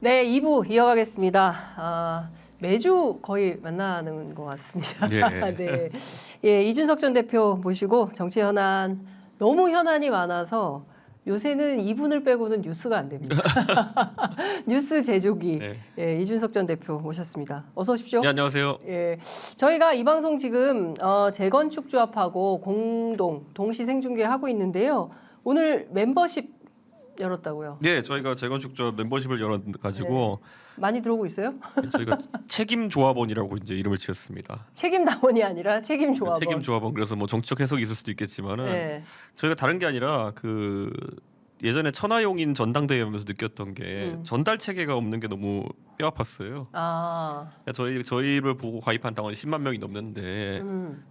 네, 2부 이어가겠습니다. 매주 거의 만나는 것 같습니다. 네. 네. 예, 이준석 전 대표 모시고 정치 현안, 너무 현안이 많아서 요새는 이분을 빼고는 뉴스가 안 됩니다. 뉴스 제조기. 네. 예, 이준석 전 대표 모셨습니다. 어서 오십시오. 네, 안녕하세요. 예, 저희가 이 방송 지금 재건축 조합하고 동시 생중계하고 있는데요. 오늘 멤버십 열었다고요? 네, 저희가 재건축조 멤버십을 열어가지고 많이 들어오고 있어요? 저희가 책임 조합원이라고 이제 이름을 지었습니다. 책임 당원이 아니라 책임 조합원. 책임 조합원. 그래서 뭐 정치적 해석이 있을 수도 있겠지만은 네. 저희가 다른 게 아니라 그 예전에 천하용인 전당대회 하면서 느꼈던 게 전달 체계가 없는 게 너무 뼈 아팠어요. 아, 그러니까 저희를 보고 가입한 당원이 10만 명이 넘는데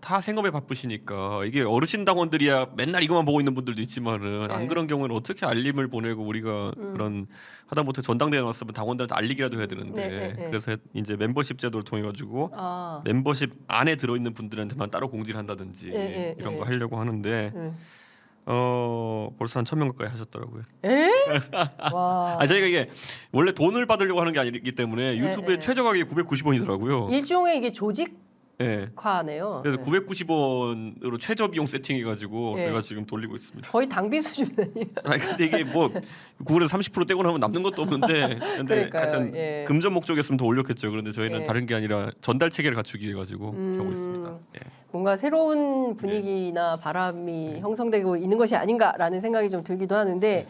다 생업에 바쁘시니까 이게 어르신 당원들이야 맨날 이것만 보고 있는 분들도 있지만은 네. 안 그런 경우에는 어떻게 알림을 보내고 우리가 그런 하다못해 전당대회 나왔으면 당원들한테 알리기라도 해야 되는데 네, 네, 네. 그래서 이제 멤버십 제도를 통해 가지고 아, 멤버십 안에 들어 있는 분들한테만 따로 공지를 한다든지 네, 네, 이런 네. 거 하려고 하는데 네. 벌써 한 1,000명 가까이 하셨더라고요. 에? 와. 저희가 이게 원래 돈을 받으려고 하는 게 아니기 때문에 네, 유튜브에 네. 최저 가격이 990원이더라고요. 일종의 이게 조직화네요. 네. 그래서 네. 990원으로 최저 비용 세팅해가지고 네. 저희가 지금 돌리고 있습니다. 거의 당비 수준 아니에요? 아니 근데 이게 뭐 구글에서 30% 떼고 나면 남는 것도 없는데 근데 그러니까요. 하여튼 예. 금전 목적이었으면 더 올렸겠죠. 그런데 저희는 예. 다른 게 아니라 전달 체계를 갖추기 위해 가지고 하고 있습니다. 예. 뭔가 새로운 분위기나 바람이 형성되고 있는 것이 아닌가라는 생각이 좀 들기도 하는데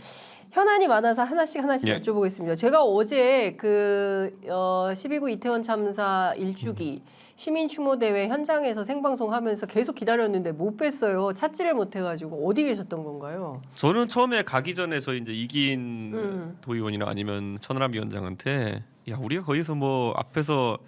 현안이 많아서 하나씩 예. 여쭤보겠습니다. 제가 어제 그 12구 이태원 참사 1주기 시민 추모 대회 현장에서 생방송하면서 계속 기다렸는데 못 뵀어요. 찾지를 못해가지고 어디 계셨던 건가요? 저는 처음에 가기 전에 저희 이제 이긴 도의원이나 아니면 천하람 위원장한테 야 우리가 거기서 뭐 앞에서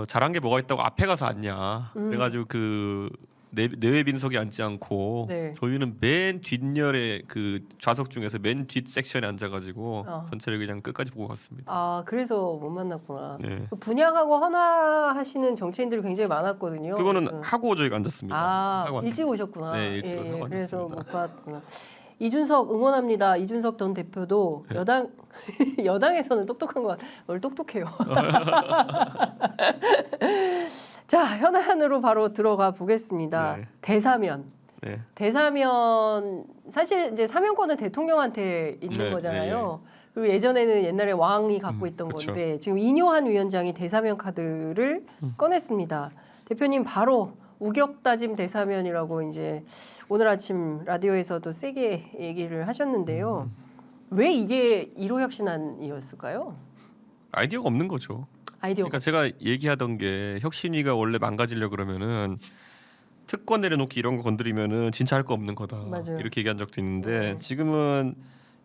잘한 게 뭐가 있다고 앞에 가서 앉냐 그래가지고 그 내외 빈석에 앉지 않고 네. 저희는 맨 뒷열에 그 좌석 중에서 맨 뒷 섹션에 앉아가지고 전체를 그냥 끝까지 보고 갔습니다. 아, 그래서 못 만났구나. 네. 분양하고 헌화하시는 정치인들이 굉장히 많았거든요. 그거는 하고 저희가 앉았습니다. 아, 하고 일찍 오셨구나. 네, 일찍 하고 그래서 앉았습니다. 못 봤구나. 이준석 응원합니다. 이준석 전 대표도 네. 여당에서는 똑똑한 것 같아요. 오늘 똑똑해요. 자, 현안으로 바로 들어가 보겠습니다. 네. 대사면. 네. 대사면 사실 이제 사면권은 대통령한테 있는 네, 거잖아요. 그리고 예전에는 옛날에 왕이 갖고 있던 그쵸. 건데 지금 이뇨한 위원장이 대사면 카드를 꺼냈습니다. 대표님 바로 우격다짐 대사면이라고 이제 오늘 아침 라디오에서도 세게 얘기를 하셨는데요. 왜 이게 1호 혁신안이었을까요? 아이디어가 없는 거죠. 아이디어가 그러니까 제가 얘기하던 게 혁신위가 원래 망가지려 그러면은 특권 내려놓기 이런 거 건드리면은 진짜 할 거 없는 거다. 맞아요. 이렇게 얘기한 적도 있는데 네. 지금은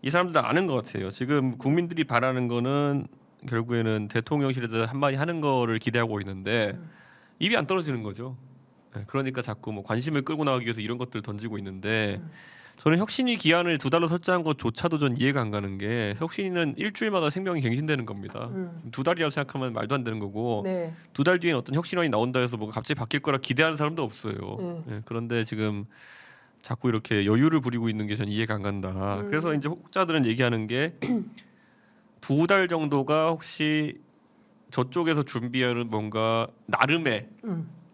이 사람들 다 아는 것 같아요. 지금 국민들이 바라는 거는 결국에는 대통령실에서 한마디 하는 거를 기대하고 있는데 입이 안 떨어지는 거죠. 네, 그러니까 자꾸 뭐 관심을 끌고 나가기 위해서 이런 것들을 던지고 있는데 저는 혁신위 기한을 2달로 설정한 것조차도 전 이해가 안 가는 게 혁신위는 일주일마다 생명이 갱신되는 겁니다. 2달이라고 생각하면 말도 안 되는 거고 네. 2달 뒤에 어떤 혁신안이 나온다 해서 뭐가 갑자기 바뀔 거라 기대하는 사람도 없어요. 예, 그런데 지금 자꾸 이렇게 여유를 부리고 있는 게 전 이해가 안 간다. 그래서 이제 혹자들은 얘기하는 게 2달 정도가 혹시 저쪽에서 준비하는 뭔가 나름의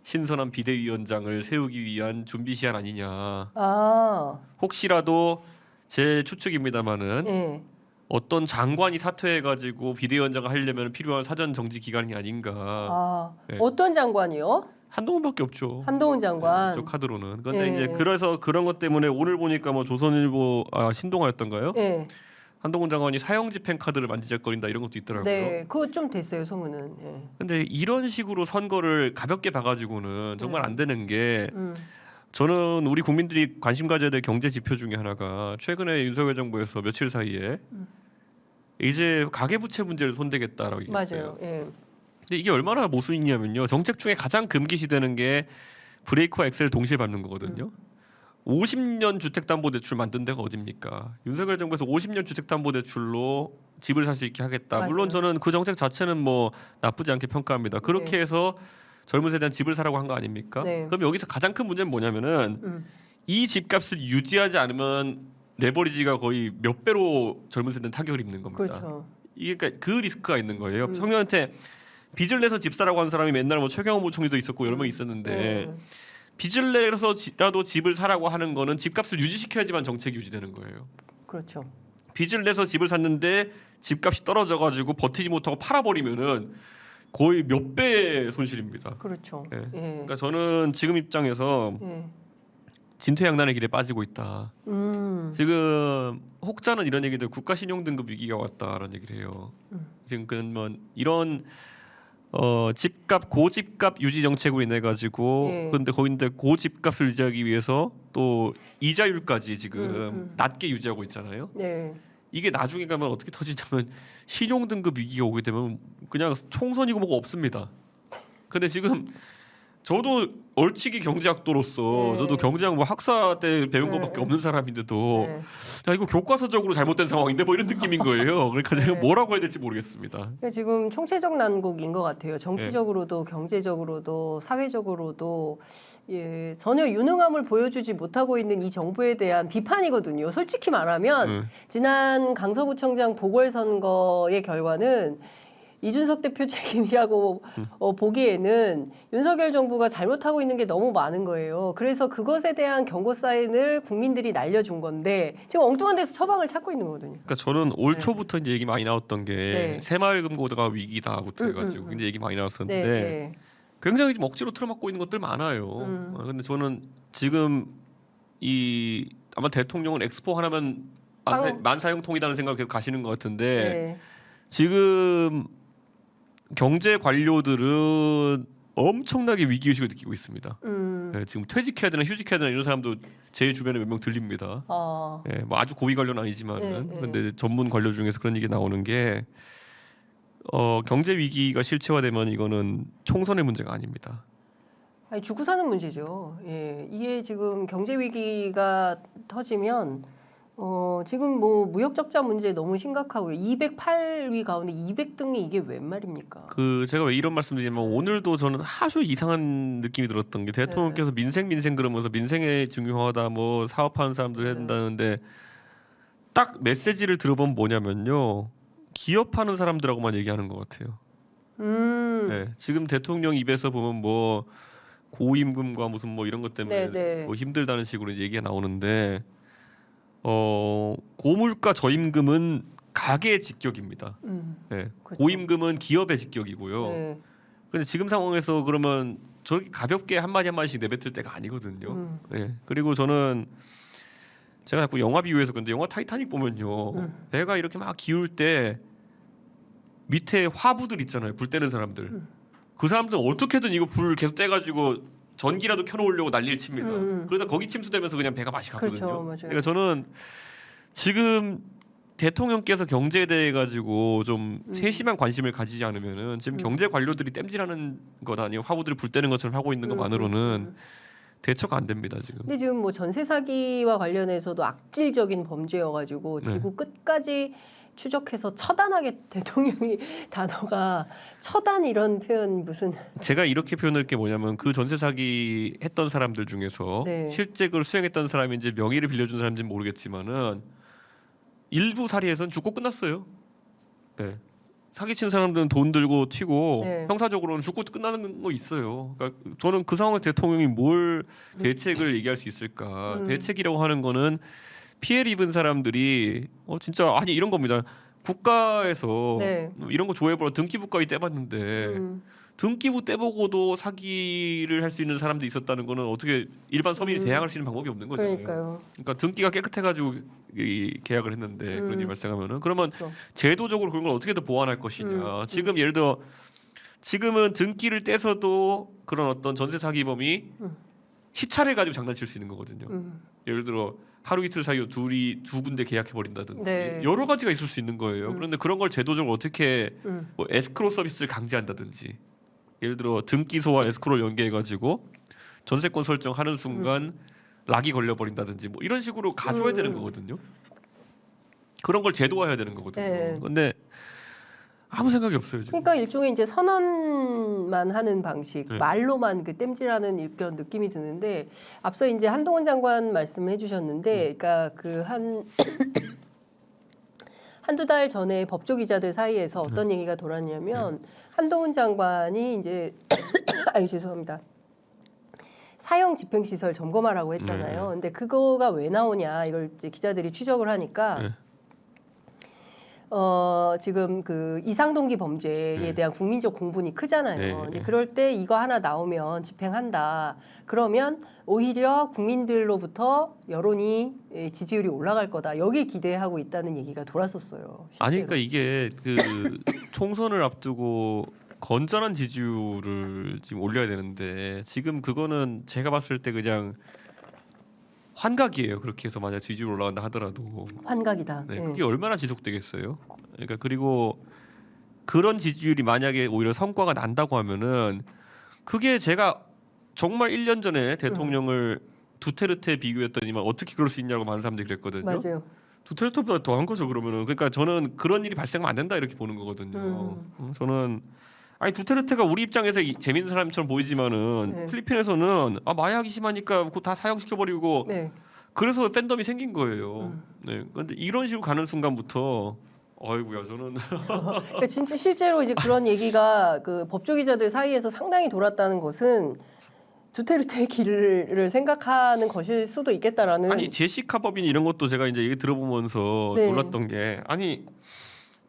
신선한 비대위원장을 세우기 위한 준비 시한 아니냐. 아, 혹시라도 제 추측입니다만은 네. 어떤 장관이 사퇴해가지고 비대위원장을 하려면 필요한 사전 정지 기간이 아닌가. 아, 네. 어떤 장관이요? 한동훈밖에 없죠. 한동훈 장관. 저 카드로는. 그런데 예. 이제 그래서 그런 것 때문에 오늘 보니까 뭐 조선일보 신동아였던가요? 네. 한동훈 장관이 사형집행 카드를 만지작거린다 이런 것도 있더라고요. 네, 그거 좀 됐어요 소문은. 예. 근데 이런 식으로 선거를 가볍게 봐가지고는 정말 안 되는 게 음. 저는 우리 국민들이 관심 가져야 될 경제 지표 중에 하나가 최근에 윤석열 정부에서 며칠 사이에 이제 가계부채 문제를 손대겠다라고 얘기했어요. 맞아요. 예. 근데 이게 얼마나 모순이냐면요. 정책 중에 가장 금기시되는 게 브레이크와 엑셀을 동시에 밟는 거거든요. 50년 주택담보대출 만든 데가 어딥니까? 윤석열 정부에서 50년 주택담보대출로 집을 살 수 있게 하겠다. 맞아요. 물론 저는 그 정책 자체는 뭐 나쁘지 않게 평가합니다. 그렇게 네. 해서 젊은 세대한 집을 사라고 한 거 아닙니까? 네. 그럼 여기서 가장 큰 문제는 뭐냐면은 이 집값을 유지하지 않으면 레버리지가 거의 몇 배로 젊은 세대는 타격을 입는 겁니다. 그렇죠. 이게 그러니까 그 리스크가 있는 거예요. 청년한테 빚을 내서 집 사라고 하는 사람이 맨날 뭐 최경호 부총리도 있었고 여러 명 있었는데 빚을 내서라도 집을 사라고 하는 거는 집값을 유지시켜야지만 정책이 유지되는 거예요. 그렇죠. 빚을 내서 집을 샀는데 집값이 떨어져가지고 버티지 못하고 팔아버리면은 거의 몇 배의 손실입니다. 그렇죠. 예. 예. 그러니까 저는 지금 입장에서 예. 진퇴양난의 길에 빠지고 있다. 지금 혹자는 이런 얘기들 국가 신용 등급 위기가 왔다라는 얘기를 해요. 지금 그러면 이런 집값 고집값 유지 정책으로 인해 가지고 예. 근데 거긴데 고집값을 유지하기 위해서 또 이자율까지 지금 낮게 유지하고 있잖아요. 네. 이게 나중에 가면 어떻게 터지냐면 신용 등급 위기가 오게 되면 그냥 총선이고 뭐가 없습니다. 근데 지금 저도 얼치기 경제학도로서 네. 저도 경제학 뭐 학사 때 배운 네. 것밖에 없는 사람인데도 네. 야 이거 교과서적으로 잘못된 상황인데 뭐 이런 느낌인 거예요. 그러니까 제가 네. 뭐라고 해야 될지 모르겠습니다. 그러니까 지금 총체적 난국인 것 같아요. 정치적으로도 경제적으로도 사회적으로도 예, 전혀 유능함을 보여주지 못하고 있는 이 정부에 대한 비판이거든요. 솔직히 말하면 지난 강서구청장 보궐선거의 결과는 이준석 대표 책임이라고 보기에는 윤석열 정부가 잘못하고 있는 게 너무 많은 거예요. 그래서 그것에 대한 경고 사인을 국민들이 날려준 건데 지금 엉뚱한 데서 처방을 찾고 있는 거거든요. 그러니까 저는 올 초부터 이제 얘기 많이 나왔던 게 네. 새마을금고가 위기다부터 해가지고 굉장히 얘기 많이 나왔었는데 네. 굉장히 좀 억지로 틀어막고 있는 것들 많아요. 근데 저는 지금 이 아마 대통령은 엑스포 하나면 만사형통이라는 생각 계속 가시는 것 같은데 네. 지금 경제 관료들은 엄청나게 위기의식을 느끼고 있습니다. 네, 지금 퇴직해야 되나 휴직해야 되나 이런 사람도 제 주변에 몇 명 들립니다. 네, 뭐 아주 고위 관료는 아니지만은 그런데 전문 관료 중에서 그런 얘기 나오는 게 경제 위기가 실체화되면 이거는 총선의 문제가 아닙니다. 아니, 죽고 사는 문제죠. 예, 이게 지금 경제 위기가 터지면 지금 뭐 무역 적자 문제 너무 심각하고요. 208위 가운데 200등이 이게 웬 말입니까? 그 제가 왜 이런 말씀드리냐면 오늘도 저는 아주 이상한 느낌이 들었던 게 대통령께서 민생 그러면서 민생에 중요하다 뭐 사업하는 사람들 해야 된다는데 딱 메시지를 들어보면 뭐냐면요 기업하는 사람들하고만 얘기하는 것 같아요. 네, 지금 대통령 입에서 보면 뭐 고임금과 무슨 뭐 이런 것 때문에 뭐 힘들다는 식으로 이제 얘기가 나오는데 고물가 저임금은 가계의 직격입니다. 네, 그렇죠. 고임금은 기업의 직격이고요. 네. 근데 지금 상황에서 그러면 저렇게 가볍게 한마디씩 내뱉을 때가 아니거든요. 네, 그리고 저는 제가 자꾸 영화 비유해서 근데 영화 타이타닉 보면요 배가 이렇게 막 기울 때 밑에 화부들 있잖아요. 불 때는 사람들. 그 사람들은 어떻게든 이거 불 계속 떼가지고 전기라도 켜놓으려고 난리를 칩니다. 그러다 거기 침수되면서 그냥 배가 맛이 가거든요. 그렇죠, 맞아요. 그러니까 저는 지금 대통령께서 경제에 대해 가지고 좀 세심한 관심을 가지지 않으면은 지금 경제 관료들이 땜질하는 것 아니에요. 화부들이 불 떼는 것처럼 하고 있는 것만으로는 대처가 안 됩니다 지금. 근데 지금 뭐 전세 사기와 관련해서도 악질적인 범죄여가지고 지구 끝까지 추적해서 처단하게 대통령이 단어가 처단 이런 표현 무슨 제가 이렇게 표현할 게 뭐냐면 그 전세 사기 했던 사람들 중에서 실제 그걸 수행했던 사람인지 명의를 빌려준 사람인지 모르겠지만은 일부 사례에서는 죽고 끝났어요. 네. 사기친 사람들은 돈 들고 튀고 형사적으로는 죽고 끝나는 거 있어요. 그러니까 저는 그 상황에 대통령이 뭘 대책을 얘기할 수 있을까? 대책이라고 하는 거는 피해를 입은 사람들이 진짜 아니 이런 겁니다. 국가에서 이런 거 조회보러 등기부 가입 떼봤는데 등기부 떼보고도 사기를 할 수 있는 사람들이 있었다는 거는 어떻게 일반 서민이 대항할 수 있는 방법이 없는 거잖아요. 그러니까 등기가 깨끗해가지고 계약을 했는데 그런 일이 발생하면은 그러면 제도적으로 그런 걸 어떻게 더 보완할 것이냐. 지금 예를 들어 지금은 등기를 떼서도 그런 어떤 전세 사기범이 시차를 가지고 장난칠 수 있는 거거든요. 예를 들어 하루 이틀 사이에 두 군데 계약해 버린다든지 여러 가지가 있을 수 있는 거예요. 그런데 그런 걸 제도적으로 어떻게 뭐 에스크로 서비스를 강제한다든지 예를 들어 등기소와 에스크로를 연계해 가지고 전세권 설정하는 순간 락이 걸려 버린다든지 뭐 이런 식으로 가져야 되는 거거든요. 그런 걸 제도화해야 되는 거거든요. 근데 아무 생각이 없어요 지금. 그러니까 일종의 이제 선언만 하는 방식, 말로만 그 땜질하는 그런 느낌이 드는데 앞서 이제 한동훈 장관 말씀해 주셨는데, 그러니까 그 한 한두 달 전에 법조 기자들 사이에서 어떤 얘기가 돌았냐면 한동훈 장관이 이제 아유 죄송합니다. 사형 집행시설 점검하라고 했잖아요. 근데 그거가 왜 나오냐 이걸 이제 기자들이 추적을 하니까 지금 그 이상동기 범죄에 대한 국민적 공분이 크잖아요. 근데 그럴 때 이거 하나 나오면 집행한다. 그러면 오히려 국민들로부터 여론이 지지율이 올라갈 거다. 여기에 기대하고 있다는 얘기가 돌았었어요. 실제로. 아니 그러니까 이게 그 총선을 앞두고 건전한 지지율을 지금 올려야 되는데 지금 그거는 제가 봤을 때 그냥 환각이에요. 그렇게 해서 만약 지지율 올라간다 하더라도 환각이다. 네, 그게 얼마나 지속되겠어요? 그러니까 그리고 그런 지지율이 만약에 오히려 성과가 난다고 하면은 그게 제가 정말 1년 전에 대통령을 두테르테 비교했더니만 어떻게 그럴 수 있냐고 많은 사람들이 그랬거든요. 맞아요. 두테르테보다 더한 거죠 그러면은. 그러니까 저는 그런 일이 발생하면 안 된다 이렇게 보는 거거든요. 저는 아니 두테르테가 우리 입장에서 재밌는 사람처럼 보이지만은 필리핀에서는 마약이 심하니까 그거 다 사형시켜 버리고 그래서 팬덤이 생긴 거예요. 네. 그런데 이런 식으로 가는 순간부터 아이고야 저는 그러니까 진짜 실제로 이제 그런 얘기가 그 법조 기자들 사이에서 상당히 돌았다는 것은 두테르테의 길을 생각하는 것일 수도 있겠다라는. 아니 제시카 법인 이런 것도 제가 이제 얘기 들어보면서 놀랐던 게 아니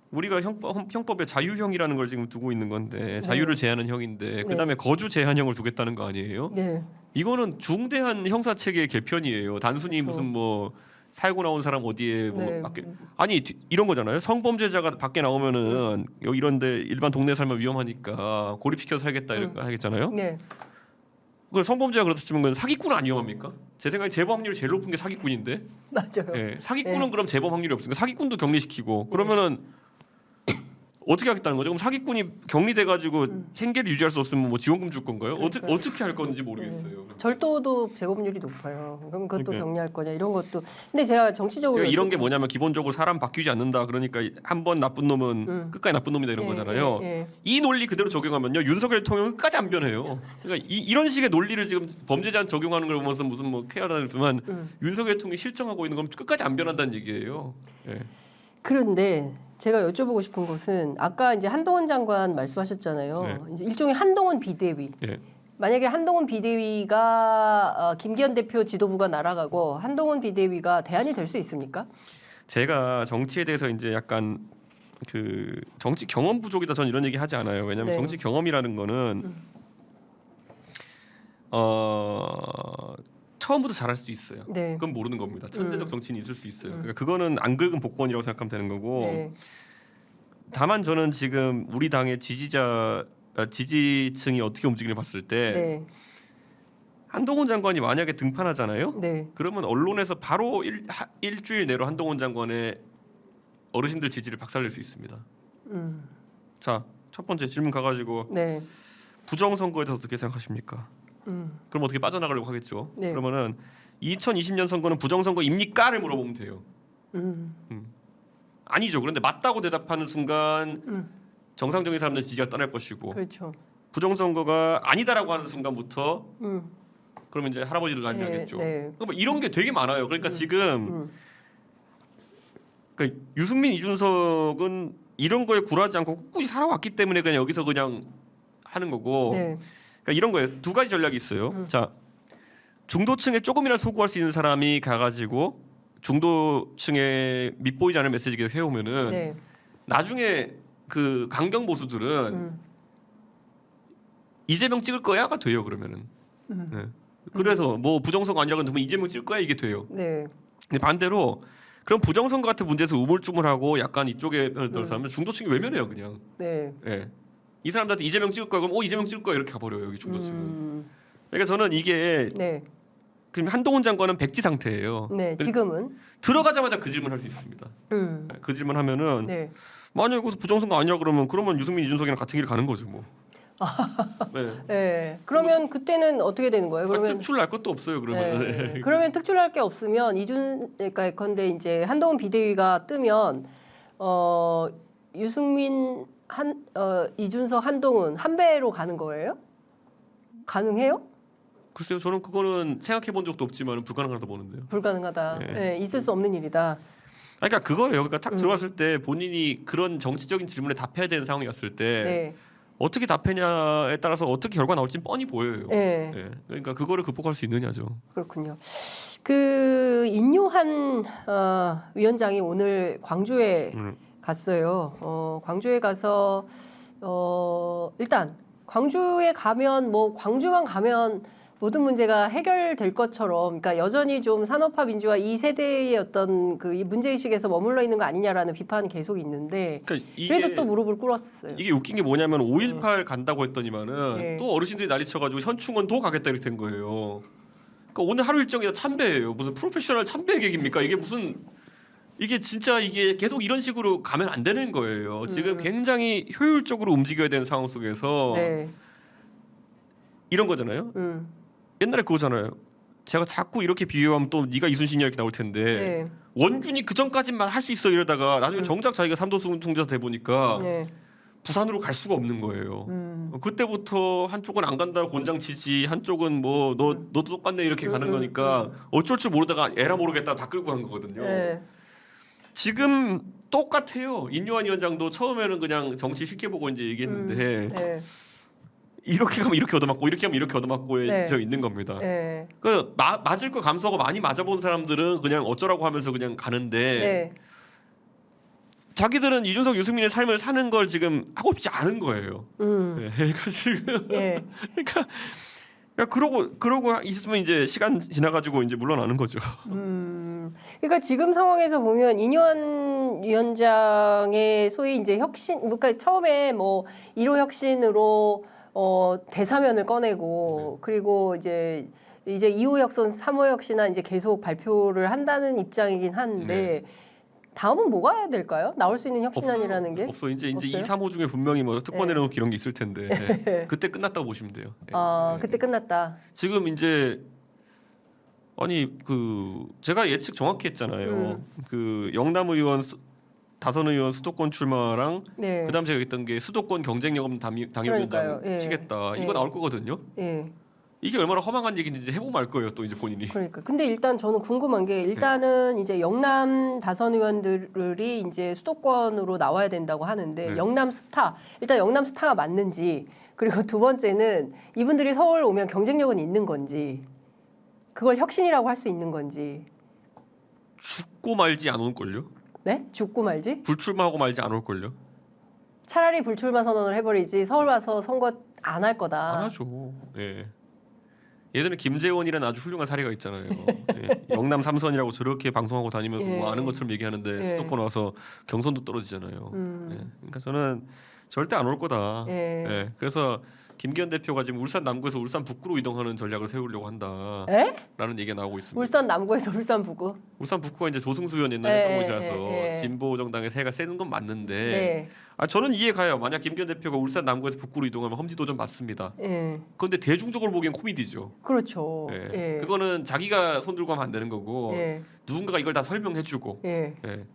우리가 형법에 자유형이라는 걸 지금 두고 있는 건데 자유를 제한하는 형인데 그다음에 거주 제한형을 두겠다는 거 아니에요? 네. 이거는 중대한 형사 체계의 개편이에요. 단순히 무슨 뭐 살고 나온 사람 어디에 뭐 아니 이런 거잖아요. 성범죄자가 밖에 나오면은 여기 이런데 일반 동네 살면 위험하니까 고립시켜서 살겠다 이렇게 하겠잖아요. 네. 그 성범죄가 그렇다 치면 그건 사기꾼은 안 위험합니까? 제 생각에 재범 확률이 제일 높은 게 사기꾼인데. 맞아요. 네, 사기꾼은 그럼 재범 확률이 없으니까 사기꾼도 격리시키고 그러면은 어떻게 하겠다는 거죠? 그럼 사기꾼이 격리돼가지고 생계를 유지할 수 없으면 뭐 지원금 줄 건가요? 어떻게 할 건지 모르겠어요. 절도도 재범률이 높아요. 그럼 그것도 격리할 거냐 이런 것도. 근데 제가 정치적으로 그러니까 이런 게 뭐냐면 기본적으로 사람 바뀌지 않는다. 그러니까 한 번 나쁜 놈은 끝까지 나쁜 놈이다 이런 거잖아요. 이 논리 그대로 적용하면요 윤석열 대통령은 끝까지 안 변해요. 그러니까 이런 식의 논리를 지금 범죄자한테 적용하는 걸 보면서 무슨 뭐 쾌활하지만 윤석열 대통령이 실정하고 있는 건 끝까지 안 변한다는 얘기예요. 그런데 제가 여쭤보고 싶은 것은 아까 이제 한동훈 장관 말씀하셨잖아요. 이제 일종의 한동훈 비대위. 만약에 한동훈 비대위가 김기현 대표 지도부가 날아가고 한동훈 비대위가 대안이 될 수 있습니까? 제가 정치에 대해서 이제 약간 그 정치 경험 부족이다 전 이런 얘기 하지 않아요. 왜냐하면 정치 경험이라는 거는 처음부터 잘할 수 있어요. 그건 모르는 겁니다. 천재적 정치인이 있을 수 있어요. 그러니까 그거는 안 긁은 복권이라고 생각하면 되는 거고. 다만 저는 지금 우리 당의 지지층이 어떻게 움직이를 봤을 때 한동훈 장관이 만약에 등판하잖아요. 그러면 언론에서 바로 일주일 내로 한동훈 장관의 어르신들 지지를 박살낼 수 있습니다. 자, 첫 번째 질문 가가지고 부정선거에 대해서 어떻게 생각하십니까? 그럼 어떻게 빠져나가려고 하겠죠. 그러면은 2020년 선거는 부정선거입니까를 물어보면 돼요. 아니죠. 그런데 맞다고 대답하는 순간 정상적인 사람들 지지가 떠날 것이고 부정선거가 아니다라고 하는 순간부터 그러면 이제 할아버지들 난리나겠죠. 그러니까 뭐 이런 게 되게 많아요. 그러니까 지금 그러니까 유승민 이준석은 이런 거에 굴하지 않고 꿋꿋이 살아왔기 때문에 그냥 여기서 그냥 하는 거고 그러니까 이런 거예요. 두 가지 전략이 있어요. 자, 중도층에 조금이라도 소구할 수 있는 사람이 가가지고 중도층에 밉보이지 않은 메시지 계속 해오면은 나중에 그 강경 보수들은 이재명 찍을 거야가 돼요. 그러면은 그래서 뭐 부정선거 아니라고 하면 이재명 찍을 거야 이게 돼요. 근데 반대로 그럼 부정선거 같은 문제에서 우물쭈물하고 약간 이쪽에 사람은 중도층이 외면해요 그냥. 이 사람들한테 이재명 찍을 거야 그럼 이재명 찍을 거야 이렇게 가버려요 여기 중도층은. 그러니까 저는 이게 그럼 한동훈 장관은 백지 상태예요. 지금은 들어가자마자 그 질문 할 수 있습니다. 그 질문 하면은 만약에 거기서 부정선거 아니라 그러면 유승민 이준석이랑 같은 길 가는 거죠 뭐. 그러면 그때는 어떻게 되는 거예요? 그러면 특출 날 것도 없어요 그러면. 그러면 특출날 게 없으면 그러니까 근데 이제 한동훈 비대위가 뜨면 유승민 이준석 한동훈 한 배로 가는 거예요? 가능해요? 글쎄요, 저는 그거는 생각해 본 적도 없지만 불가능하다 보는데요. 불가능하다. 있을 수 없는 일이다. 그러니까 그거예요. 그러니까 딱 들어왔을 때 본인이 그런 정치적인 질문에 답해야 되는 상황이었을 때 네. 어떻게 답했냐에 따라서 어떻게 결과 나올지는 뻔히 보여요. 네. 예. 그러니까 그거를 극복할 수 있느냐죠. 그렇군요. 그 인요한 위원장이 오늘 광주에 갔어요. 광주에 가서 일단 광주에 가면 뭐 광주만 가면 모든 문제가 해결될 것처럼, 그러니까 여전히 좀 산업화 민주화 이 세대의 어떤 그 문제의식에서 머물러 있는 거 아니냐라는 비판이 계속 있는데, 그러니까 그래도 또 무릎을 꿇었어요. 이게 웃긴 게 뭐냐면 5.18 간다고 했더니만은 네. 또 어르신들이 난리쳐가지고 현충원도 가겠다 이렇게 된 거예요. 그러니까 오늘 하루 일정이 다 참배예요. 무슨 프로페셔널 참배 계획입니까? 이게 무슨 이게 진짜 이게 계속 이런 식으로 가면 안 되는 거예요. 지금 굉장히 효율적으로 움직여야 되는 상황 속에서 네. 이런 거잖아요. 옛날에 그거잖아요. 제가 자꾸 이렇게 비유하면 또 네가 이순신이야 이렇게 나올 텐데 네. 원균이 그 전까지만 할 수 있어 이러다가 나중에 정작 자기가 삼도수 총재가 돼 보니까 네. 부산으로 갈 수가 없는 거예요. 그때부터 한쪽은 안 간다고 곤장치지, 한쪽은 뭐 너도 똑같네 이렇게 가는 거니까 어쩔 줄 모르다가 에라 모르겠다 다 끌고 간 거거든요. 네. 지금 똑같아요. 인요한 위원장도 처음에는 그냥 정치 쉽게 보고 이제 얘기했는데 네. 이렇게 가면 이렇게 얻어맞고 이렇게 하면 이렇게 얻어맞고 네. 저 있는 겁니다. 네. 그 맞을 거 감수하고 많이 맞아본 사람들은 그냥 어쩌라고 하면서 그냥 가는데 네. 자기들은 이준석 유승민의 삶을 사는 걸 지금 하고 싶지 않은 거예요. 네, 그러니까 지금 예. 그러니까 그러고 있으면 이제 시간 지나가지고 이제 물러나는 거죠. 그러니까 지금 상황에서 보면 인요한 위원장의 소위 이제 혁신, 그러니까 처음에 뭐 1호 혁신으로 대사면을 꺼내고 그리고 이제 2호 혁신, 3호 혁신안 이제 계속 발표를 한다는 입장이긴 한데 다음은 뭐가 될까요? 나올 수 있는 혁신안이라는 게? 없어. 이제 없어요? 2, 3호 중에 분명히 뭐 특권 네. 내려놓기 이런 게 있을 텐데 그때 끝났다고 보시면 돼요. 그때 끝났다. 지금 이제 아니 그 제가 예측 정확히 했잖아요. 그 영남 의원 다선 의원 수도권 출마랑 네. 그다음 제가 했던 게 수도권 경쟁력 없는 당협위원장 그러니까요. 예. 치겠다. 예. 이거 나올 거거든요. 예. 이게 얼마나 허망한 얘기인지 이제 해보면 알 거예요. 또 이제 본인이. 그러니까. 근데 일단 저는 궁금한 게 일단은 이제 영남 다선 의원들이 이제 수도권으로 나와야 된다고 하는데 네. 영남 스타, 일단 영남 스타가 맞는지, 그리고 두 번째는 이분들이 서울 오면 경쟁력은 있는 건지, 그걸 혁신이라고 할 수 있는 건지. 죽고 말지 안 올 걸요. 네? 죽고 말지? 불출마하고 말지 안 올 걸요. 차라리 불출마 선언을 해버리지 서울 와서 선거 안 할 거다. 안 하죠. 예. 예전에 김재원이라는 아주 훌륭한 사례가 있잖아요. 예. 영남 삼선이라고 저렇게 방송하고 다니면서 예. 뭐 아는 것처럼 얘기하는데 예. 수도권 와서 경선도 떨어지잖아요. 예. 그러니까 저는 절대 안 올 거다. 예. 예. 그래서 김기현 대표가 지금 울산 남구에서 울산 북구로 이동하는 전략을 세우려고 한다라는 에? 얘기가 나오고 있습니다. 울산 남구에서 울산 북구. 울산 북구가 이제 조승수 의원 옛날에 예, 했던 예, 곳이라서 예, 예. 진보 정당의 세가 세는 건 맞는데 네. 저는 이해 가요. 만약 김기현 대표가 울산 남구에서 북구로 이동하면 험지도전 맞습니다. 예. 그런데 대중적으로 보기엔 코미디죠. 그렇죠. 예. 예. 그거는 자기가 손 들고 하면 안 되는 거고 예. 누군가가 이걸 다 설명해주고 예. 예.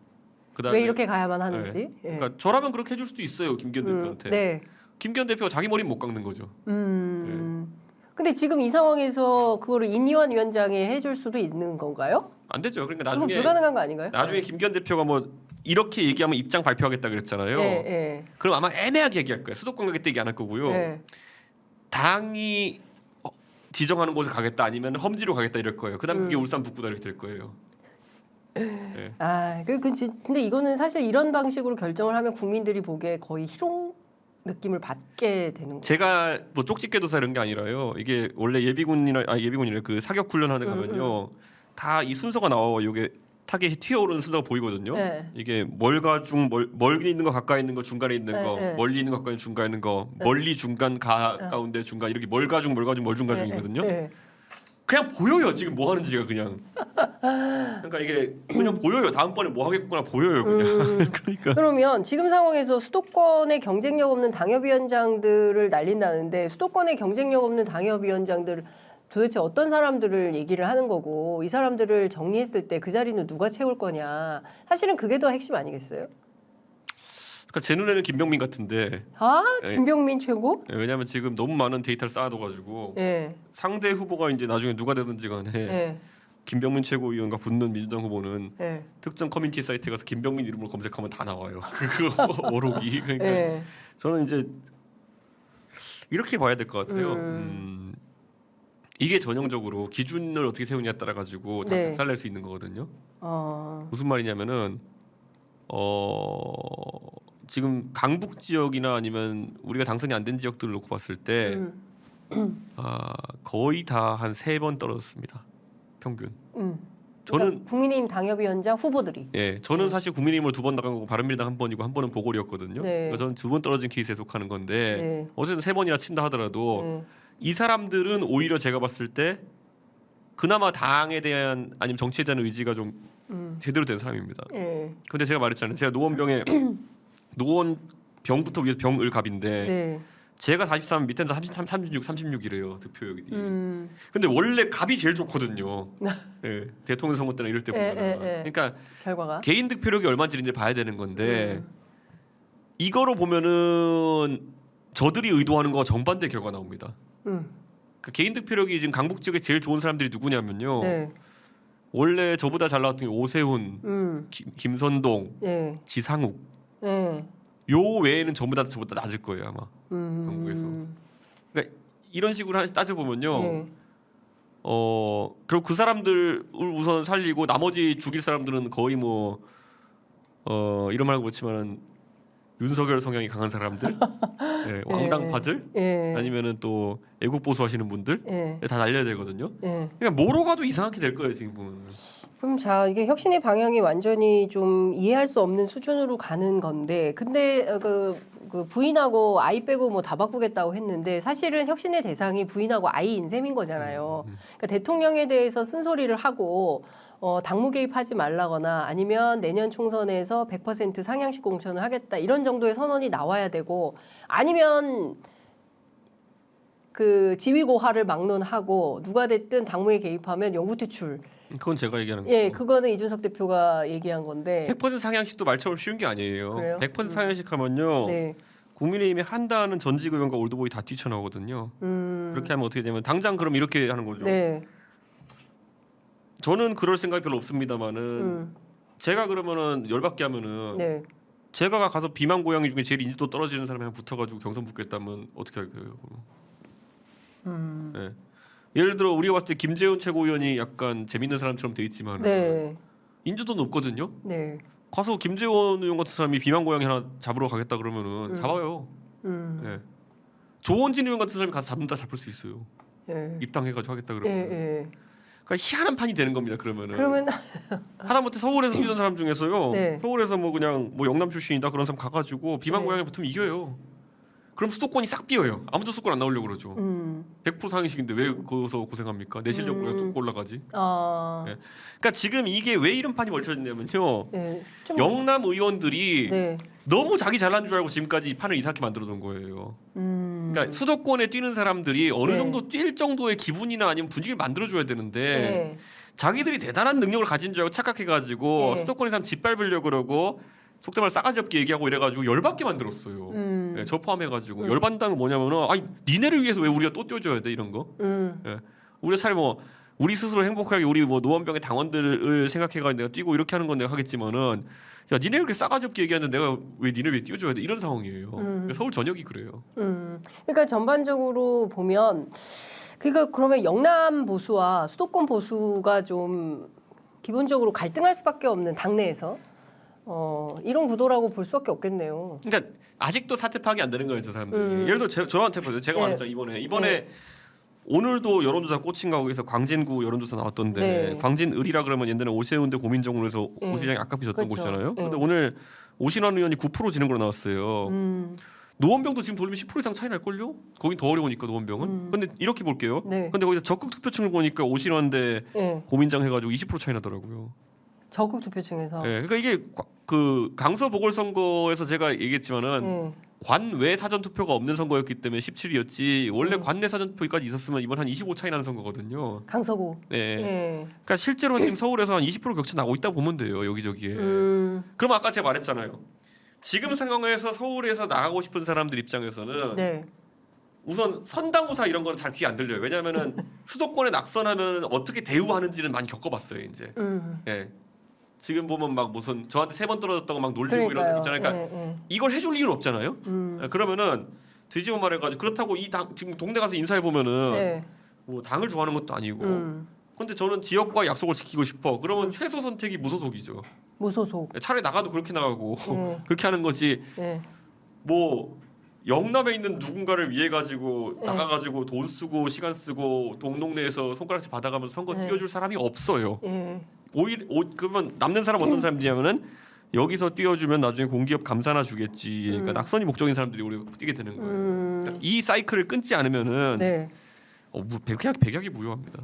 그다음에 왜 이렇게 가야만 하는지. 예. 그러니까 저라면 그렇게 해줄 수도 있어요. 김기현 대표한테. 네. 김기현 대표가 자기 머리 못 깎는 거죠. 근데 지금 이 상황에서 그거를 인요한 위원장이 해줄 수도 있는 건가요? 안 되죠. 그러니까 그건 나중에 불가능한 거 아닌가요? 나중에 김기현 대표가 뭐 이렇게 얘기하면 입장 발표하겠다 그랬잖아요. 예, 예. 그럼 아마 애매하게 얘기할 거예요. 수도권 가겠다 얘기 안 할 거고요. 예. 당이 지정하는 곳에 가겠다 아니면 험지로 가겠다 이럴 거예요. 그다음 그게 울산 북구다 이렇게 될 거예요. 예. 근데 이거는 사실 이런 방식으로 결정을 하면 국민들이 보기에 거의 희롱 느낌을 받게 되는 거예요. 제가 뭐 쪽집게도사 이런 게 아니라요. 이게 원래 예비군이라 그 사격 훈련하는 가면요. 다 이 순서가 나와요. 이게 타겟이 튀어오르는 순서가 보이거든요. 네. 이게 멀가 중 멀리 있는 거 가까이 있는 거 중간에 있는 네, 거 네. 멀리 있는 거 가까이 있는 거 중간에 있는 거 멀리 중간 가운데 중간 이렇게 멀가 중 멀중가 중이거든요. 예. 그냥 보여요. 지금 뭐 하는지가 그냥. 그러니까 이게 그냥 보여요. 다음번에 뭐 하겠구나 보여요. 그냥. 그러니까 그러면 지금 상황에서 수도권에 경쟁력 없는 당협위원장들을 날린다는데 수도권에 경쟁력 없는 당협위원장들 도대체 어떤 사람들을 얘기를 하는 거고 이 사람들을 정리했을 때 그 자리는 누가 채울 거냐. 사실은 그게 더 핵심 아니겠어요? 그러니까 제 눈에는 김병민 같은데. 김병민 최고? 왜냐하면 지금 너무 많은 데이터를 쌓아둬가지고 예. 상대 후보가 이제 나중에 누가 되든지 간에 예. 김병민 최고위원과 붙는 민주당 후보는 네. 특정 커뮤니티 사이트에 가서 김병민 이름으로 검색하면 다 나와요. 그거 오록이. 그러니까 네. 저는 이제 이렇게 봐야 될 것 같아요. 이게 전형적으로 기준을 어떻게 세우냐에 따라 가지고 다 네. 작살낼 수 있는 거거든요. 무슨 말이냐면은 지금 강북 지역이나 아니면 우리가 당선이 안 된 지역들을 놓고 봤을 때 거의 다 한 3번 떨어졌습니다. 평균. 그러니까 저는 국민의힘 당협위원장 후보들이. 예, 저는 사실 국민의힘을 2번 나간 거고 바른미래당 1번이고 1번은 보궐이었거든요. 네. 그러니까 저는 2번 떨어진 케이스에 속하는 건데 네. 어쨌든 3번이나 친다 하더라도 네. 이 사람들은 오히려 제가 봤을 때 그나마 당에 대한 아니면 정치에 대한 의지가 좀 제대로 된 사람입니다. 네. 근데 제가 말했잖아요. 제가 노원병에 노원병부터 위에서 병을 갑인데 네. 제가 43 밑에서 33, 36, 36이래요 득표율이. 근데 원래 갑이 제일 좋거든요. 예, 대통령 선거 때나 이럴 때 보면. 그러니까 결과가. 개인 득표력이 얼마인지 봐야 되는 건데 이거로 보면은 저들이 의도하는 거와 정반대 결과 나옵니다. 그러니까 개인 득표력이 지금 강북 지역에 제일 좋은 사람들이 누구냐면요. 네. 원래 저보다 잘 나왔던 게 오세훈, 김선동, 네. 지상욱. 네. 요 외에는 전부 다 저보다 낮을 거예요 아마 강북에서. 그러니까 이런 식으로 따져 보면요. 네. 그리고 그 사람들을 우선 살리고 나머지 죽일 사람들은 거의 뭐 이런 말 그렇지만은 윤석열 성향이 강한 사람들, 예, 왕당파들, 예. 아니면은 또 애국 보수하시는 분들 예. 다 날려야 되거든요. 예. 그러니까 뭐로 가도 이상하게 될 거예요 지금 보면. 그럼 자 이게 혁신의 방향이 완전히 좀 이해할 수 없는 수준으로 가는 건데, 근데 그 부인하고 아이 빼고 뭐 다 바꾸겠다고 했는데 사실은 혁신의 대상이 부인하고 아이인 셈인 거잖아요. 그러니까 대통령에 대해서 쓴소리를 하고 당무 개입하지 말라거나 아니면 내년 총선에서 100% 상향식 공천을 하겠다 이런 정도의 선언이 나와야 되고, 아니면 그 지위고하를 막론하고 누가 됐든 당무에 개입하면 영구 퇴출. 그건 제가 얘기하는 거죠. 예, 그거는 이준석 대표가 얘기한 건데. 100% 상향식도 말처럼 쉬운 게 아니에요. 그래요? 100% 상향식 하면요. 네. 국민의힘이 한다는 전직 의원과 올드보이 다 뛰쳐나오거든요. 그렇게 하면 어떻게 되냐면 당장 그럼 이렇게 하는 거죠. 네. 저는 그럴 생각이 별로 없습니다만은 제가 그러면은 열받게 하면은 네. 제가 가서 비만 고양이 중에 제일 인지도 떨어지는 사람이랑 붙어가지고 경선 붙겠다면 어떻게 할까요? 네. 예를 들어 우리가 봤을 때 김재훈 최고위원이 약간 재밌는 사람처럼 돼 있지만 네. 인지도 높거든요. 네. 가서 김재원 의원 같은 사람이 비만 고양이 하나 잡으러 가겠다 그러면은 잡아요. 네. 조원진 의원 같은 사람이 가서 잡을 수 있어요. 예. 입당해가지고 하겠다 예. 그러면. 예. 그러니까 희한한 판이 되는 겁니다. 그러면은. 그러면 하다못해 서울에서 뛰던 사람 중에서요. 네. 서울에서 뭐 그냥 뭐 영남 출신이다 그런 사람 가가지고 비만 네. 고양이 붙으면 이겨요. 그럼 수도권이 싹 비어요. 아무도 수도권 안 나오려고 그러죠. 100% 상향식인데 왜 거기서 고생합니까? 내 실력 보다 쭉 올라가지. 네. 그러니까 지금 이게 왜 이런 판이 벌쳐졌냐면요. 네. 좀 영남 의원들이 네. 너무 자기 잘난 줄 알고 지금까지 이 판을 이상하게 만들어둔 거예요. 그러니까 수도권에 뛰는 사람들이 어느 네. 정도 뛸 정도의 기분이나 아니면 분위기를 만들어줘야 되는데 네. 자기들이 대단한 능력을 가진 줄 알고 착각해가지고 네. 수도권에 사람 짓밟으려고 그러고 속된 말 싸가지 없게 얘기하고 이래가지고 열받게 만들었어요. 네, 저 포함해가지고 열받는 건 뭐냐면은 아니 니네를 위해서 왜 우리가 또 뛰어줘야 돼 이런 거. 네. 우리가 차라리 뭐 우리 스스로 행복하게 우리 뭐 노원병의 당원들을 생각해가지고 내가 뛰고 이렇게 하는 건 내가 하겠지만은 야 니네 이렇게 싸가지 없게 얘기하는데 내가 왜 니네 왜 뛰어줘야 돼 이런 상황이에요. 서울 전역이 그래요. 그러니까 전반적으로 보면 그러면 영남 보수와 수도권 보수가 좀 기본적으로 갈등할 수밖에 없는 당내에서 이런 구도라고 볼 수밖에 없겠네요. 그러니까 아직도 사태 파악이 안 되는 거예요, 저 사람들이. 예를 들어 저한테 보세요. 제가 네. 말했잖아요. 이번에 오늘도 여론조사 꽂힌 가구에서 광진구 여론조사 나왔던데 네. 광진을이라 그러면 옛날에 오세훈대 고민정으로에서 네. 오시장이 아깝게 졌던 그렇죠. 곳이잖아요. 네. 근데 오늘 오신환 의원이 9% 지는 걸로 나왔어요. 노원병도 지금 돌리면 10% 이상 차이 날 걸요? 거긴 더 어려우니까 노원병은. 근데 이렇게 볼게요. 네. 근데 거기서 적극 투표층을 보니까 오신환대 네. 고민장 해가지고 20% 차이 나더라고요. 적극 투표층에서. 네, 그러니까 이게 그 강서 보궐선거에서 제가 얘기했지만은 네. 관외 사전 투표가 없는 선거였기 때문에 17이었지 원래 관내 사전 투표까지 있었으면 이번 한 25 차이 나는 선거거든요. 강서구. 네. 네. 그러니까 실제로 지금 서울에서 한 20% 격차 나고 있다 보면 돼요 여기저기에. 그럼 아까 제가 말했잖아요. 지금 상황에서 서울에서 나가고 싶은 사람들 입장에서는 네. 우선 선당우사 이런 거는 잘 귀에 안 들려요. 왜냐하면은 수도권에 낙선하면 어떻게 대우하는지는 많이 겪어봤어요. 이제. 예. 지금 보면 막 무슨 저한테 3번 떨어졌다고 막 놀리고 이런 사람 있잖아요. 그러니까 이걸 해줄 이유는 없잖아요. 예, 그러면은 뒤집어 말해가지고 그렇다고 이 당 지금 동네 가서 인사해 보면은 네. 뭐 당을 좋아하는 것도 아니고. 근데 저는 지역과 약속을 지키고 싶어. 그러면 최소 선택이 무소속이죠. 무소속. 차라리 나가도 그렇게 나가고 네. 그렇게 하는 거지. 네. 뭐 영남에 있는 누군가를 위해 가지고 네. 나가가지고 돈 쓰고 시간 쓰고 동동네에서 손가락질 받아가면서 선거 네. 뛰어줄 사람이 없어요. 네. 오히려 그러면 남는 사람 어떤 사람이냐면은 여기서 뛰어주면 나중에 공기업 감사나 주겠지. 그러니까 낙선이 목적인 사람들이 우리가 뛰게 되는 거예요. 그러니까 이 사이클을 끊지 않으면은 네. 백약이 무효합니다.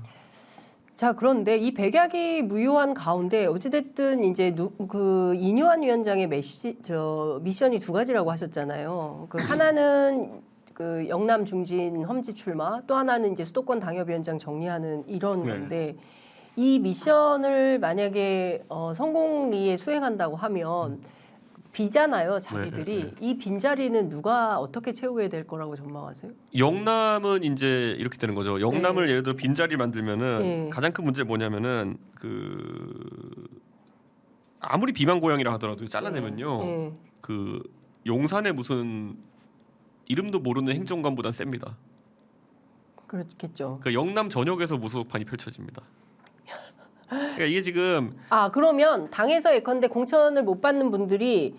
자, 그런데 이 백약이 무효한 가운데 어찌됐든 이제 그 이뇨한 위원장의 미션이 2가지라고 하셨잖아요. 그 하나는 그 영남 중진 험지 출마, 또 하나는 이제 수도권 당협위원장 정리하는 이런 네. 건데 이 미션을 만약에 성공리에 수행한다고 하면 비잖아요, 자기들이. 네, 네, 이 빈자리는 누가 어떻게 채우게 될 거라고 전망하세요? 영남은 이제 이렇게 되는 거죠. 영남을 예를 들어 빈자리 만들면은 네. 가장 큰 문제 뭐냐면은 그 아무리 비만 고양이라 하더라도 잘라내면요. 네. 그 용산의 무슨 이름도 모르는 행정관보단 셉니다. 그렇겠죠. 그 영남 전역에서 무소속판이 펼쳐집니다. 그러니까 이게 지금 그러면 당에서 예컨대 공천을 못 받는 분들이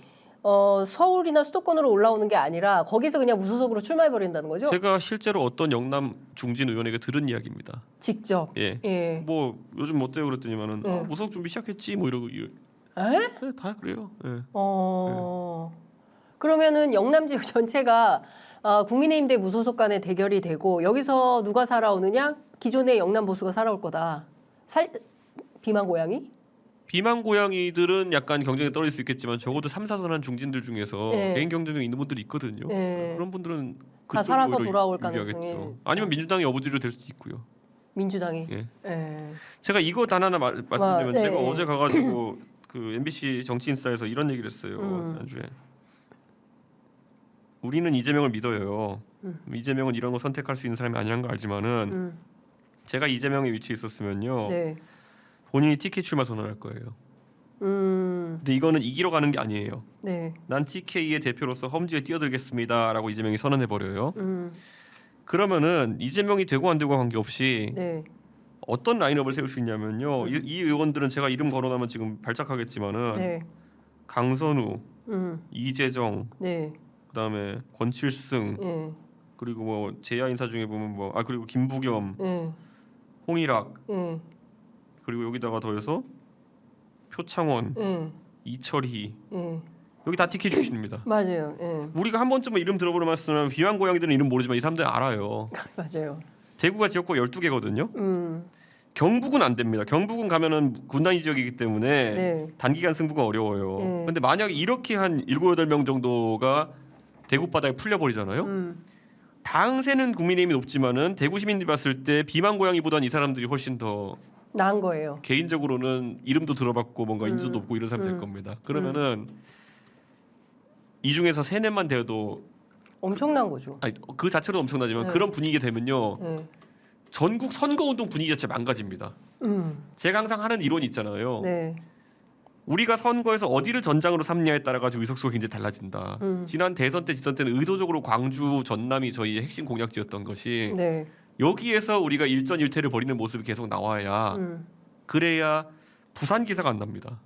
서울이나 수도권으로 올라오는 게 아니라 거기서 그냥 무소속으로 출마해 버린다는 거죠? 제가 실제로 어떤 영남 중진 의원에게 들은 이야기입니다. 직접. 예. 예. 뭐 요즘 어때요 그랬더니만은 네. 무소속 준비 시작했지 뭐 이러고 에? 네, 다 그래요. 예. 그러면은 영남 지역 전체가 국민의힘 대 무소속 간의 대결이 되고 여기서 누가 살아오느냐? 기존의 영남 보수가 살아올 거다. 비만 고양이? 비만 고양이들은 약간 경쟁에 떨어질 수 있겠지만 적어도 3, 4선 한 중진들 중에서 네. 개인 경쟁에 있는 분들이 있거든요. 네. 그런 분들은 다 살아서 오히려 돌아올 유리하겠죠. 가능성이 아니면 민주당의 어부지로 될 수도 있고요. 민주당이. 예. 예. 제가 이거 단 하나 말씀드리면 네, 제가 네. 어제 가가지고 그 MBC 정치인사에서 이런 얘기를 했어요. 지난주에. 우리는 이재명을 믿어요. 이재명은 이런 거 선택할 수 있는 사람이 아니라는 걸 알지만은 제가 이재명의 위치에 있었으면요. 네. 본인이 TK 출마 선언할 거예요. 근데 이거는 이기러 가는 게 아니에요. 네. 난 TK의 대표로서 험지에 뛰어들겠습니다라고 이재명이 선언해 버려요. 그러면은 이재명이 되고 안 되고 관계없이 네. 어떤 라인업을 세울 수 있냐면요. 이 의원들은 제가 이름 거론하면 지금 발작하겠지만은 네. 강선우, 이재정, 네. 그다음에 권칠승 예. 그리고 뭐 제야 인사 중에 보면 뭐 그리고 김부겸, 예. 홍일학 예. 그리고 여기다가 더해서 표창원, 예. 이철희 예. 여기 다 TK 출신입니다. 맞아요. 예. 우리가 한 번쯤은 이름 들어보면 비만 고양이들은 이름 모르지만 이 사람들은 알아요. 맞아요. 대구가 지역구 12개거든요. 경북은 안 됩니다. 경북은 가면은 군단위 지역이기 때문에 네. 단기간 승부가 어려워요. 네. 근데 만약에 이렇게 한 7, 8명 정도가 대구 바닥에 풀려버리잖아요. 당세는 국민의힘이 높지만은 대구 시민들이 봤을 때 비만 고양이보다는 이 사람들이 훨씬 더 나은 거예요. 개인적으로는 이름도 들어봤고 뭔가 인지도 높고 이런 사람이 될 겁니다. 그러면은 이 중에서 3년만 되어도 엄청난 거죠. 아니 그 자체로 엄청나지만 네. 그런 분위기가 되면요. 예. 전국 선거운동 분위기 자체 망가집니다. 제가 항상 하는 이론이 있잖아요. 네. 우리가 선거에서 어디를 전장으로 삼냐에 따라 가지고 의석수가 굉장히 달라진다. 지난 대선 때 지선 때는 의도적으로 광주, 전남이 저희의 핵심 공약지였던 것이 네. 여기에서 우리가 일전일퇴를 벌이는 모습이 계속 나와야 그래야 부산 기사가 안 납니다.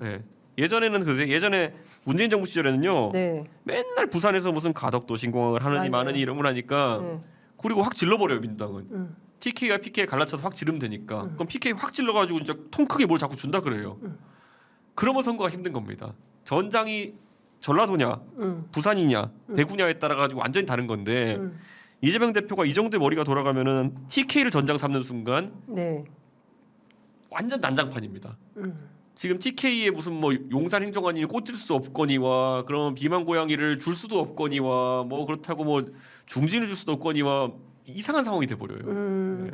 네. 예전에는 그래서 예전에 문재인 정부 시절에는요. 네. 맨날 부산에서 무슨 가덕도 신공항을 하느니 맞아요. 마느니 이런 걸 하니까 네. 그리고 확 질러버려요 민주당은. TK와 PK 갈라쳐서 확 지르면 되니까. 그럼 PK 확 질러가지고 진짜 통 크게 뭘 자꾸 준다 그래요. 그러면 선거가 힘든 겁니다. 전장이 전라도냐, 부산이냐, 대구냐에 따라 가지고 완전히 다른 건데 이재명 대표가 이 정도의 머리가 돌아가면은 TK를 전장 삼는 순간 네. 완전 난장판입니다. 지금 TK에 무슨 뭐 용산 행정관이 꽂을 수 없거니와 그런 비만 고양이를 줄 수도 없거니와 뭐 그렇다고 뭐 중진을 줄 수도 없거니와 이상한 상황이 돼 버려요. 네.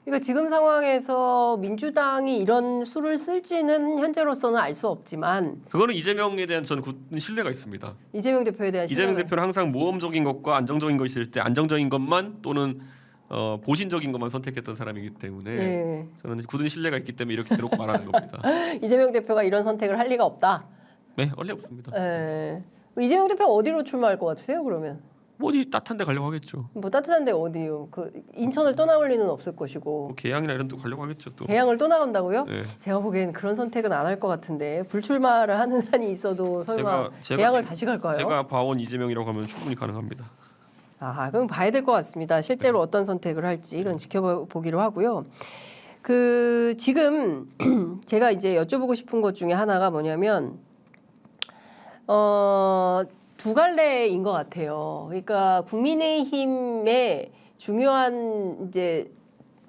그러니까 지금 상황에서 민주당이 이런 수를 쓸지는 현재로서는 알 수 없지만 그거는 이재명에 대한 저는 굳은 신뢰가 있습니다. 이재명 대표에 대한 이재명 신뢰가 대표는 항상 모험적인 것과 안정적인 것이 있을 때 안정적인 것만 또는 보신적인 것만 선택했던 사람이기 때문에 예. 저는 굳은 신뢰가 있기 때문에 이렇게 대놓고 말하는 겁니다. 이재명 대표가 이런 선택을 할 리가 없다. 네, 원래 없습니다. 예. 이재명 대표 어디로 출마할 것 같으세요? 그러면 뭐 어디 따뜻한 데 가려고 하겠죠. 뭐 따뜻한데 어디요? 그 인천을 떠나올 리는 없을 것이고 뭐 계양이나 이런 데 가려고 하겠죠 또. 개항을 떠나간다고요? 네. 제가 보기엔 그런 선택은 안 할 것 같은데 불출마를 하는 한이 있어도 설마 개항을 다시 갈까요? 제가 봐온 이재명이라고 하면 충분히 가능합니다. 아, 그럼 봐야 될 것 같습니다. 실제로 어떤 선택을 할지 이건 지켜보기로 하고요. 그 지금 제가 이제 여쭤보고 싶은 것 중에 하나가 뭐냐면 두 갈래인 것 같아요. 그러니까 국민의힘의 중요한 이제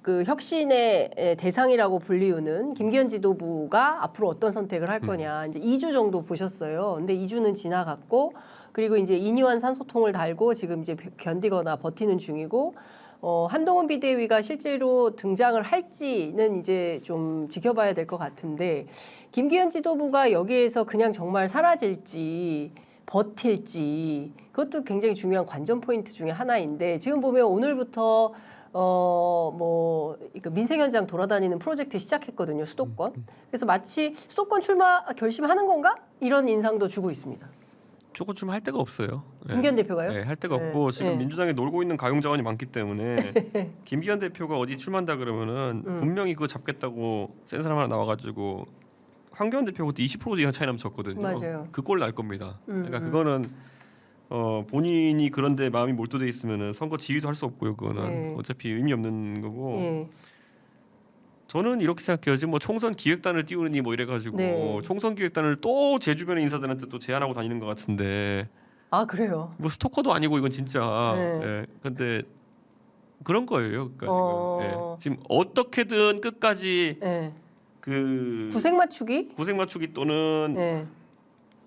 그 혁신의 대상이라고 불리우는 김기현 지도부가 앞으로 어떤 선택을 할 거냐. 이제 2주 정도 보셨어요. 근데 2주는 지나갔고 그리고 이제 인유한 산소통을 달고 지금 이제 견디거나 버티는 중이고 한동훈 비대위가 실제로 등장을 할지는 이제 좀 지켜봐야 될 것 같은데 김기현 지도부가 여기에서 그냥 정말 사라질지 버틸지 그것도 굉장히 중요한 관전 포인트 중에 하나인데 지금 보면 오늘부터 뭐 민생 현장 돌아다니는 프로젝트 시작했거든요. 수도권. 그래서 마치 수도권 출마 결심하는 건가? 이런 인상도 주고 있습니다. 조금 좀 할 데가 없어요. 김기현 대표가요? 네, 할 데가 네. 없고 지금 네. 민주당에 놀고 있는 가용자원이 많기 때문에 김기현 대표가 어디 출마한다 그러면은 분명히 그거 잡겠다고 센 사람 하나 나와가지고 황교안 대표가 그때 20% 이상 차이 나면 졌거든요. 맞아요. 그 꼴 날 겁니다. 그러니까 그거는 본인이 그런데 마음이 몰두돼 있으면은 선거 지휘도 할 수 없고요. 그거는 네. 어차피 의미 없는 거고. 예. 저는 이렇게 생각해요. 지금 뭐 총선 기획단을 띄우느니 뭐 이래가지고 네. 총선 기획단을 또 제 주변의 인사들한테 또 제안하고 다니는 것 같은데 아 그래요. 뭐 스토커도 아니고 이건 진짜. 네. 예. 근데 그런 거예요. 그러니까 지금 어. 지금 어떻게든 끝까지 예. 그 구색 맞추기? 구색 맞추기 또는 예.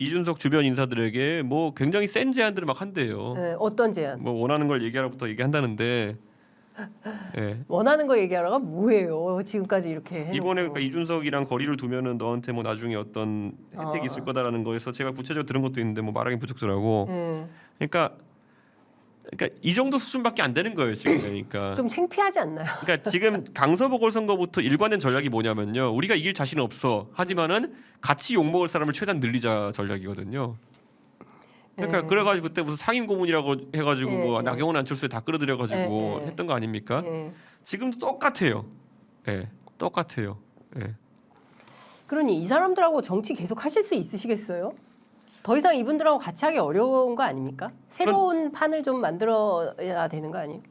이준석 주변 인사들에게 뭐 굉장히 센 제안들을 막 한대요. 예. 어떤 제안? 뭐 원하는 걸 얘기하라부터 얘기한다는데. 예. 원하는 거 얘기하라가 뭐예요? 지금까지 이렇게 해놓고. 이번에 그러니까 이준석이랑 거리를 두면은 너한테 뭐 나중에 어떤 혜택이 있을 거다라는 거에서 제가 구체적으로 들은 것도 있는데 뭐 말하기 부적절하고. 예. 그러니까 이 정도 수준밖에 안 되는 거예요 지금. 그러니까. 좀 창피하지 않나요? 그러니까 지금 강서 보궐선거부터 일관된 전략이 뭐냐면요. 우리가 이길 자신은 없어. 하지만은 같이 욕 먹을 사람을 최대한 늘리자 전략이거든요. 그러니까 예. 그래가지고 그때 무슨 상임 고문이라고 해가지고 예, 뭐 예. 나경원 안철수에 다 끌어들여가지고 예. 했던 거 아닙니까? 예. 지금도 똑같아요. 예, 똑같아요. 예. 그러니 이 사람들하고 정치 계속 하실 수 있으시겠어요? 더 이상 이분들하고 같이 하기 어려운 거 아닙니까? 새로운 판을 좀 만들어야 되는 거 아니에요?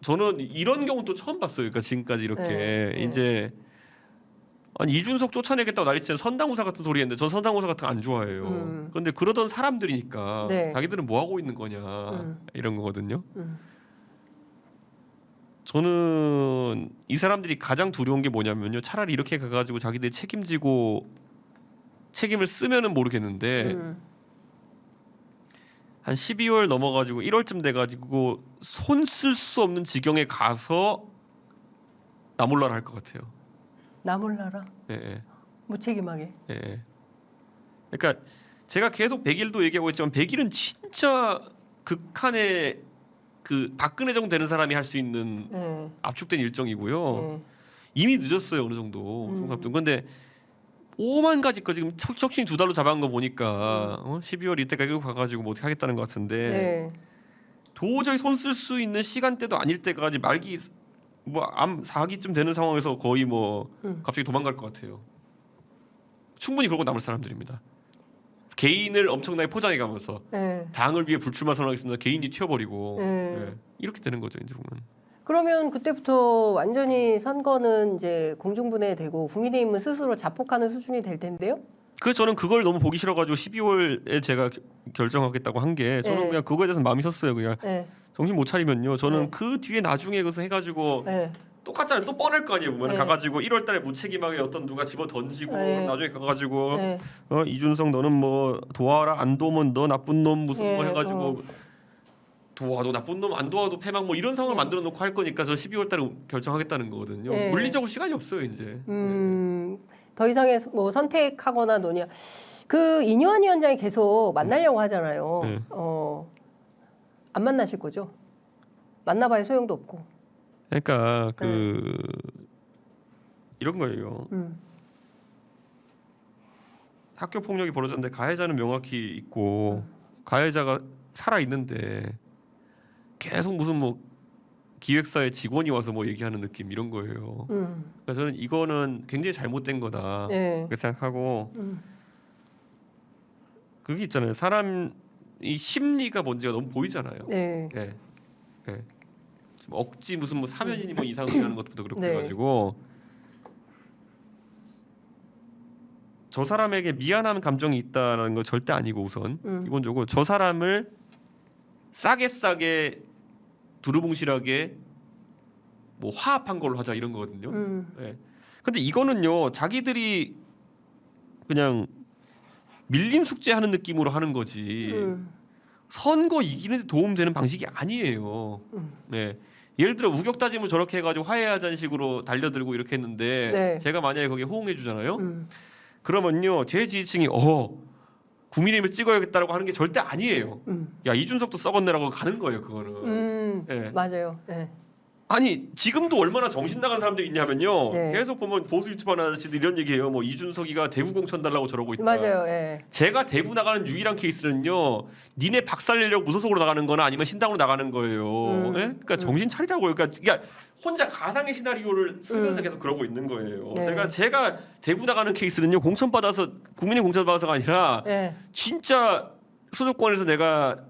저는 이런 경우 또 처음 봤어요. 그러니까 지금까지 이렇게 네, 네. 이제 아니 이준석 쫓아내겠다고 난리치는 선당우사 같은 소리 했는데 전 선당우사 같은 거 안 좋아해요. 그런데 그러던 사람들이니까 네. 자기들은 뭐 하고 있는 거냐 이런 거거든요. 음. 저는 이 사람들이 가장 두려운 게 뭐냐면요. 차라리 이렇게 가가지고 자기들 책임지고 책임을 쓰면은 모르겠는데 한 12월 넘어가지고 1월쯤 돼가지고 손 쓸 수 없는 지경에 가서 나 몰라라 할 것 같아요. 나 몰라라. 예, 예, 무책임하게. 예. 그러니까 제가 계속 100일도 얘기하고 있지만 100일은 진짜 극한의 그 박근혜 정도 되는 사람이 할 수 있는 예. 압축된 일정이고요. 예. 이미 늦었어요 어느 정도 총선도. 근데 5만 가지 거 지금 척신이 2달로 잡아간 거 보니까 12월 이때까지 가가지고 뭐 어떻게 하겠다는 것 같은데 네. 도저히 손 쓸 수 있는 시간대도 아닐 때까지 말기 뭐 암 4기쯤 되는 상황에서 거의 뭐 갑자기 도망갈 것 같아요. 충분히 그러고 남을 사람들입니다. 개인을 엄청나게 포장해가면서 예. 당을 위해 불출마 선언하겠습니다. 개인이 튀어버리고 예. 예. 이렇게 되는 거죠 이제 보면. 그러면 그때부터 완전히 선거는 이제 공중분해되고 국민의힘은 스스로 자폭하는 수준이 될 텐데요. 그래서 저는 그걸 너무 보기 싫어가지고 12월에 제가 결정하겠다고 한 게 저는 네. 그냥 그거에 대해서 마음이 섰어요. 그냥 예. 정신 못 차리면요. 저는 네. 그 뒤에 나중에 그것을 해가지고 예. 똑같잖아요. 또 뻔할 거 아니에요. 보면 네. 가가지고 1월달에 무책임하게 어떤 누가 집어 던지고 네. 나중에 가가지고 예. 이준석 너는 뭐 도와라 안 도우면 너 나쁜 놈 무슨 뭐 예, 해가지고 도와도 나쁜 놈 안 도와도 패망 뭐 이런 상황을 만들어 놓고 할 거니까 저 12월달에 결정하겠다는 거거든요. 네. 물리적으로 시간이 없어요 이제. 더 이상의 뭐 선택하거나 논의. 그 이뇨한 위원장이 계속 만나려고 하잖아요. 네. 안 만나실 거죠? 만나봐야 소용도 없고. 그러니까 이런 거예요. 학교 폭력이 벌어졌는데 가해자는 명확히 있고 가해자가 살아 있는데 계속 무슨 뭐 기획사의 직원이 와서 뭐 얘기하는 느낌 이런 거예요. 그래서 저는 이거는 굉장히 잘못된 거다 네. 그렇게 생각하고 그게 있잖아요. 사람이 심리가 뭔지가 너무 보이잖아요. 네. 예. 예. 지금 억지 무슨 뭐 사면이니 뭐 이상하게 하는 것부터 그렇고 네. 해가지고 저 사람에게 미안한 감정이 있다는 건 절대 아니고 우선 기본적으로 저 사람을 싸게 두루뭉실하게 뭐 화합한 걸로 하자 이런 거거든요. 예. 근데 이거는요 자기들이 그냥 밀림 숙제하는 느낌으로 하는 거지 선거 이기는 데 도움되는 방식이 아니에요. 네. 예를 들어 우격 따짐을 저렇게 해가지고 화해하자는 식으로 달려들고 이렇게 했는데 네. 제가 만약에 거기에 호응해 주잖아요. 그러면요 제 지지층이 국민의힘을 찍어야겠다라고 하는 게 절대 아니에요. 야 이준석도 썩었네라고 가는 거예요 그거는. 예. 맞아요. 네. 아니 지금도 얼마나 정신 나간 사람들이 있냐면요. 네. 계속 보면 보수 유튜브 하는 아저씨들 이런 얘기해요. 뭐 이준석이가 대구 공천 달라고 저러고 있다. 맞아요. 예. 제가 대구 나가는 유일한 케이스는요. 니네 박살내려고 무소속으로 나가는 거나 아니면 신당으로 나가는 거예요. 예? 그러니까 정신 차리라고요. 그러니까 혼자 가상의 시나리오를 쓰면서 계속 그러고 있는 거예요. 네. 제가 대구 나가는 케이스는요. 공천 받아서 국민의 공천 받아서가 아니라 예. 진짜 수도권에서 내가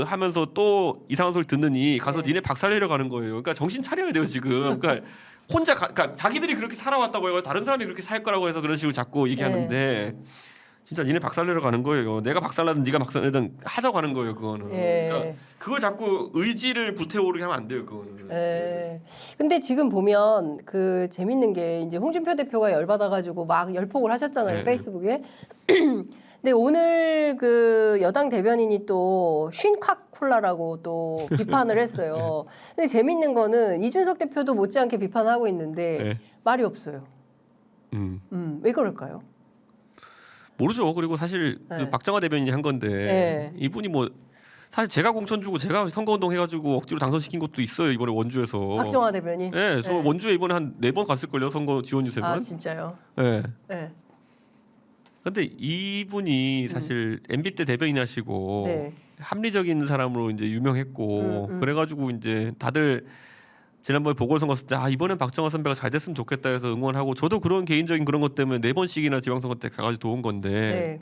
하면서 또 이상한 소리 듣느니 가서 네. 니네 박살내려 가는 거예요. 그러니까 정신 차려야 돼요 지금. 그러니까 혼자 그러니까 자기들이 그렇게 살아왔다고 해요. 다른 사람이 그렇게 살 거라고 해서 그런 식으로 자꾸 얘기하는데 진짜 니네 박살내려 가는 거예요. 내가 박살나든 네가 박살내든 하자고 하는 거예요. 그거는. 예. 그러니까 그걸 자꾸 의지를 불태우게 하면 안 돼요. 그거는. 예. 근데 지금 보면 재밌는 게 이제 홍준표 대표가 열받아가지고 막 열폭을 하셨잖아요. 네. 페이스북에. 근데 오늘 여당 대변인이 또 쉰칵콜라라고 또 비판을 했어요. 근데 재밌는 거는 이준석 대표도 못지않게 비판하고 있는데 네. 말이 없어요. 왜 그럴까요? 모르죠. 그리고 사실 네. 박정화 대변인이 한 건데 네. 이분이 뭐 사실 제가 공천 주고 제가 선거운동 해가지고 억지로 당선시킨 것도 있어요. 이번에 원주에서. 박정화 대변인. 네, 저 원주에 이번에 한 4번 갔을 걸요. 선거 지원 유세만. 아 진짜요? 네. 네. 근데 이분이 사실 MB 때 대변인 하시고 네. 합리적인 사람으로 이제 유명했고 그래가지고 이제 다들 지난번에 보궐선거 했을 때 이번엔 박정화 선배가 잘 됐으면 좋겠다 해서 응원하고 저도 그런 개인적인 그런 것 때문에 4번씩이나 지방선거 때 가가지고 도운 건데 네.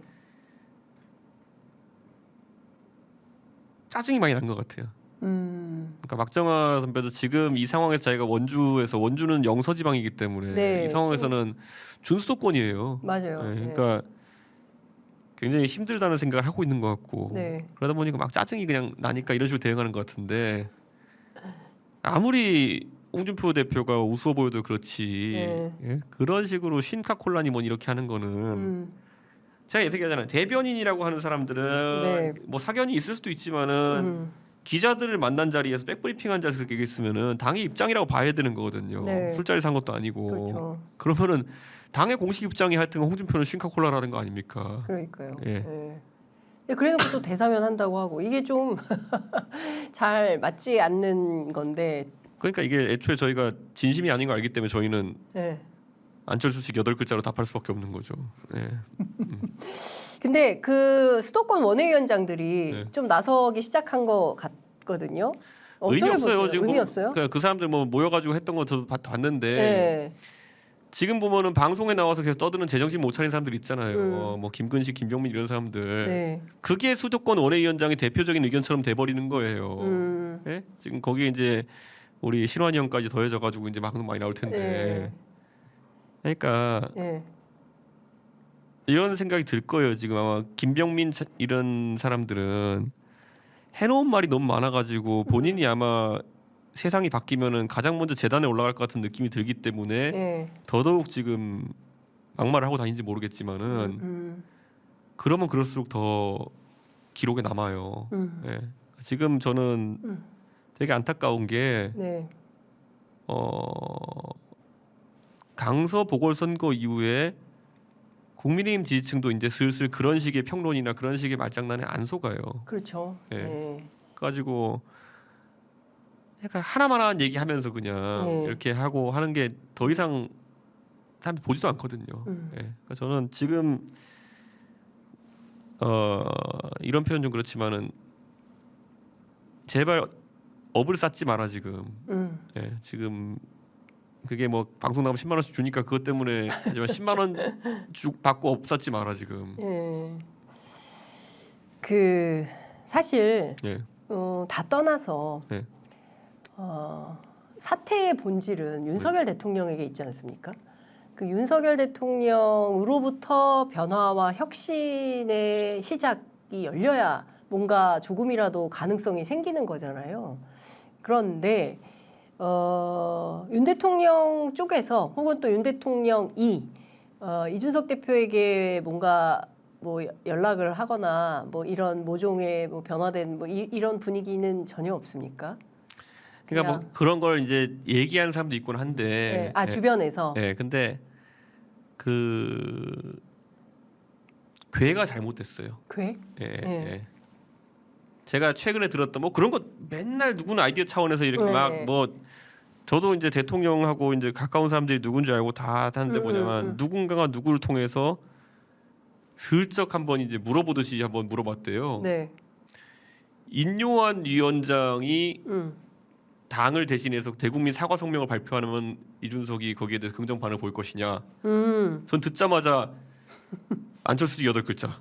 짜증이 많이 난 것 같아요. 그러니까 박정화 선배도 지금 이 상황에서 자기가 원주는 영서지방이기 때문에 네. 이 상황에서는 준수도권이에요. 맞아요. 네, 네. 그러니까 굉장히 힘들다는 생각을 하고 있는 것 같고 네. 그러다 보니까 막 짜증이 그냥 나니까 이런 식으로 대응하는 것 같은데 아무리 홍준표 대표가 우스워 보여도 그렇지 네. 예? 그런 식으로 쉰카콜라니 뭐 이렇게 하는 거는 제가 이렇게 하잖아요. 대변인이라고 하는 사람들은 네. 뭐 사견이 있을 수도 있지만은 기자들을 만난 자리에서 백브리핑한 자리에서 그렇게 얘기했으면은 당의 입장이라고 봐야 되는 거거든요. 네. 술자리 산 것도 아니고 그렇죠. 그러면은 당의 공식 입장이 하여튼 홍준표는 쉰카콜라라는 거 아닙니까? 그러니까요. 예. 네. 근데 그래놓고 또 대사면 한다고 하고 이게 좀 잘 맞지 않는 건데. 그러니까 이게 애초에 저희가 진심이 아닌 거 알기 때문에 저희는 네. 안철수식 8글자로 답할 수밖에 없는 거죠. 네. 근데 수도권 원외위원장들이 네. 좀 나서기 시작한 것 같거든요. 의미 없어요. 보세요? 지금 의미 없어요? 그 사람들 뭐 모여가지고 했던 거 저도 봤는데 네. 지금 보면은 방송에 나와서 계속 떠드는 제정신 못 차린 사람들 있잖아요. 뭐 김근식, 김병민 이런 사람들. 네. 그게 수도권 원외위원장의 대표적인 의견처럼 돼버리는 거예요. 예? 지금 거기에 이제 우리 신환이 형까지 더해져가지고 이제 방송 많이 나올 텐데. 그러니까 네. 이런 생각이 들 거예요. 지금 아마 김병민 이런 사람들은 해놓은 말이 너무 많아가지고 본인이 아마 세상이 바뀌면은 가장 먼저 재단에 올라갈 것 같은 느낌이 들기 때문에 네. 더더욱 지금 막말을 하고 다니는지 모르겠지만은 그러면 그럴수록 더 기록에 남아요. 예. 지금 저는 되게 안타까운 게 네. 강서 보궐선거 이후에 국민의힘 지지층도 이제 슬슬 그런 식의 평론이나 그런 식의 말장난에 안 속아요. 그렇죠. 예. 네. 가지고 약간 하나만한 얘기하면서 그냥 네. 이렇게 하고 하는 게 더 이상 사람이 보지도 않거든요. 예. 그러니까 저는 지금 이런 표현 좀 그렇지만은 제발 업을 쌓지 마라 지금. 예. 지금 그게 뭐 방송 나가면 10만 원씩 주니까 그것 때문에 하지만 10만 원 받고 업 쌓지 마라 지금. 예. 그 사실 예. 다 떠나서 네. 사태의 본질은 윤석열 대통령에게 있지 않습니까? 그 윤석열 대통령으로부터 변화와 혁신의 시작이 열려야 뭔가 조금이라도 가능성이 생기는 거잖아요. 그런데 윤 대통령 쪽에서 혹은 또 윤 대통령이 이준석 대표에게 뭔가 뭐 연락을 하거나 뭐 이런 모종의 뭐 변화된 뭐 이런 분위기는 전혀 없습니까? 그러니까 그냥- 뭐 그런 걸 이제 얘기하는 사람도 있곤 한데. 네. 주변에서. 근데 그 궤가 잘못됐어요. 궤? 예. 네. 예. 제가 최근에 들었던 뭐 그런 거 맨날 누구는 아이디어 차원에서 이렇게 네. 막 뭐 저도 이제 대통령하고 이제 가까운 사람들이 누군지 알고 다 하는데 뭐냐면 누군가가 누구를 통해서 슬쩍 한번 이제 물어보듯이 한번 물어봤대요. 네. 인요한 위원장이 음. 당을 대신해서 대국민 사과 성명을 발표하면 이준석이 거기에 대해서 긍정 반응을 보일 것이냐. 전 듣자마자 안철수 8글자.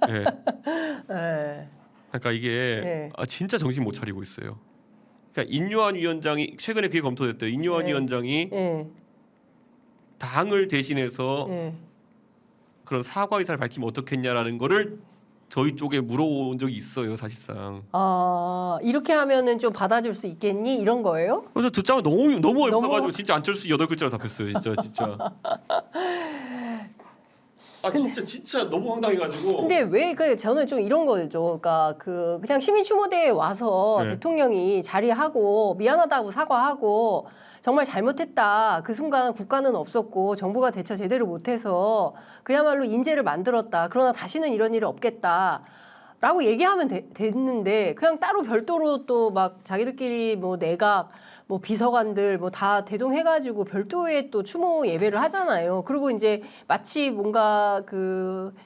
예. 네. 그러니까 이게 네. 진짜 정신 못 차리고 있어요. 그러니까 인요한 위원장이 최근에 그게 검토됐대요. 인요한 네. 위원장이 네. 당을 대신해서 네. 그런 사과 의사를 밝히면 어떻겠냐라는 거를 저희 쪽에 물어본 적이 있어요, 사실상. 이렇게 하면은 좀 받아줄 수 있겠니? 이런 거예요? 그래서 듣자마자 너무 어이없어가지고 너무- 진짜 안철수 8글자로 답했어요, 진짜. 진짜 너무 황당해가지고. 근데 왜 저는 좀 이런 거죠. 그러니까 그냥 시민 추모대에 와서 네. 대통령이 자리하고 미안하다고 사과하고 정말 잘못했다. 그 순간 국가는 없었고 정부가 대처 제대로 못해서 그야말로 인재를 만들었다. 그러나 다시는 이런 일이 없겠다. 라고 얘기하면 됐는데 그냥 따로 별도로 또 막 자기들끼리 뭐 내각 뭐 비서관들 뭐 다 대동해가지고 별도의 또 추모 예배를 하잖아요. 그리고 이제 마치 뭔가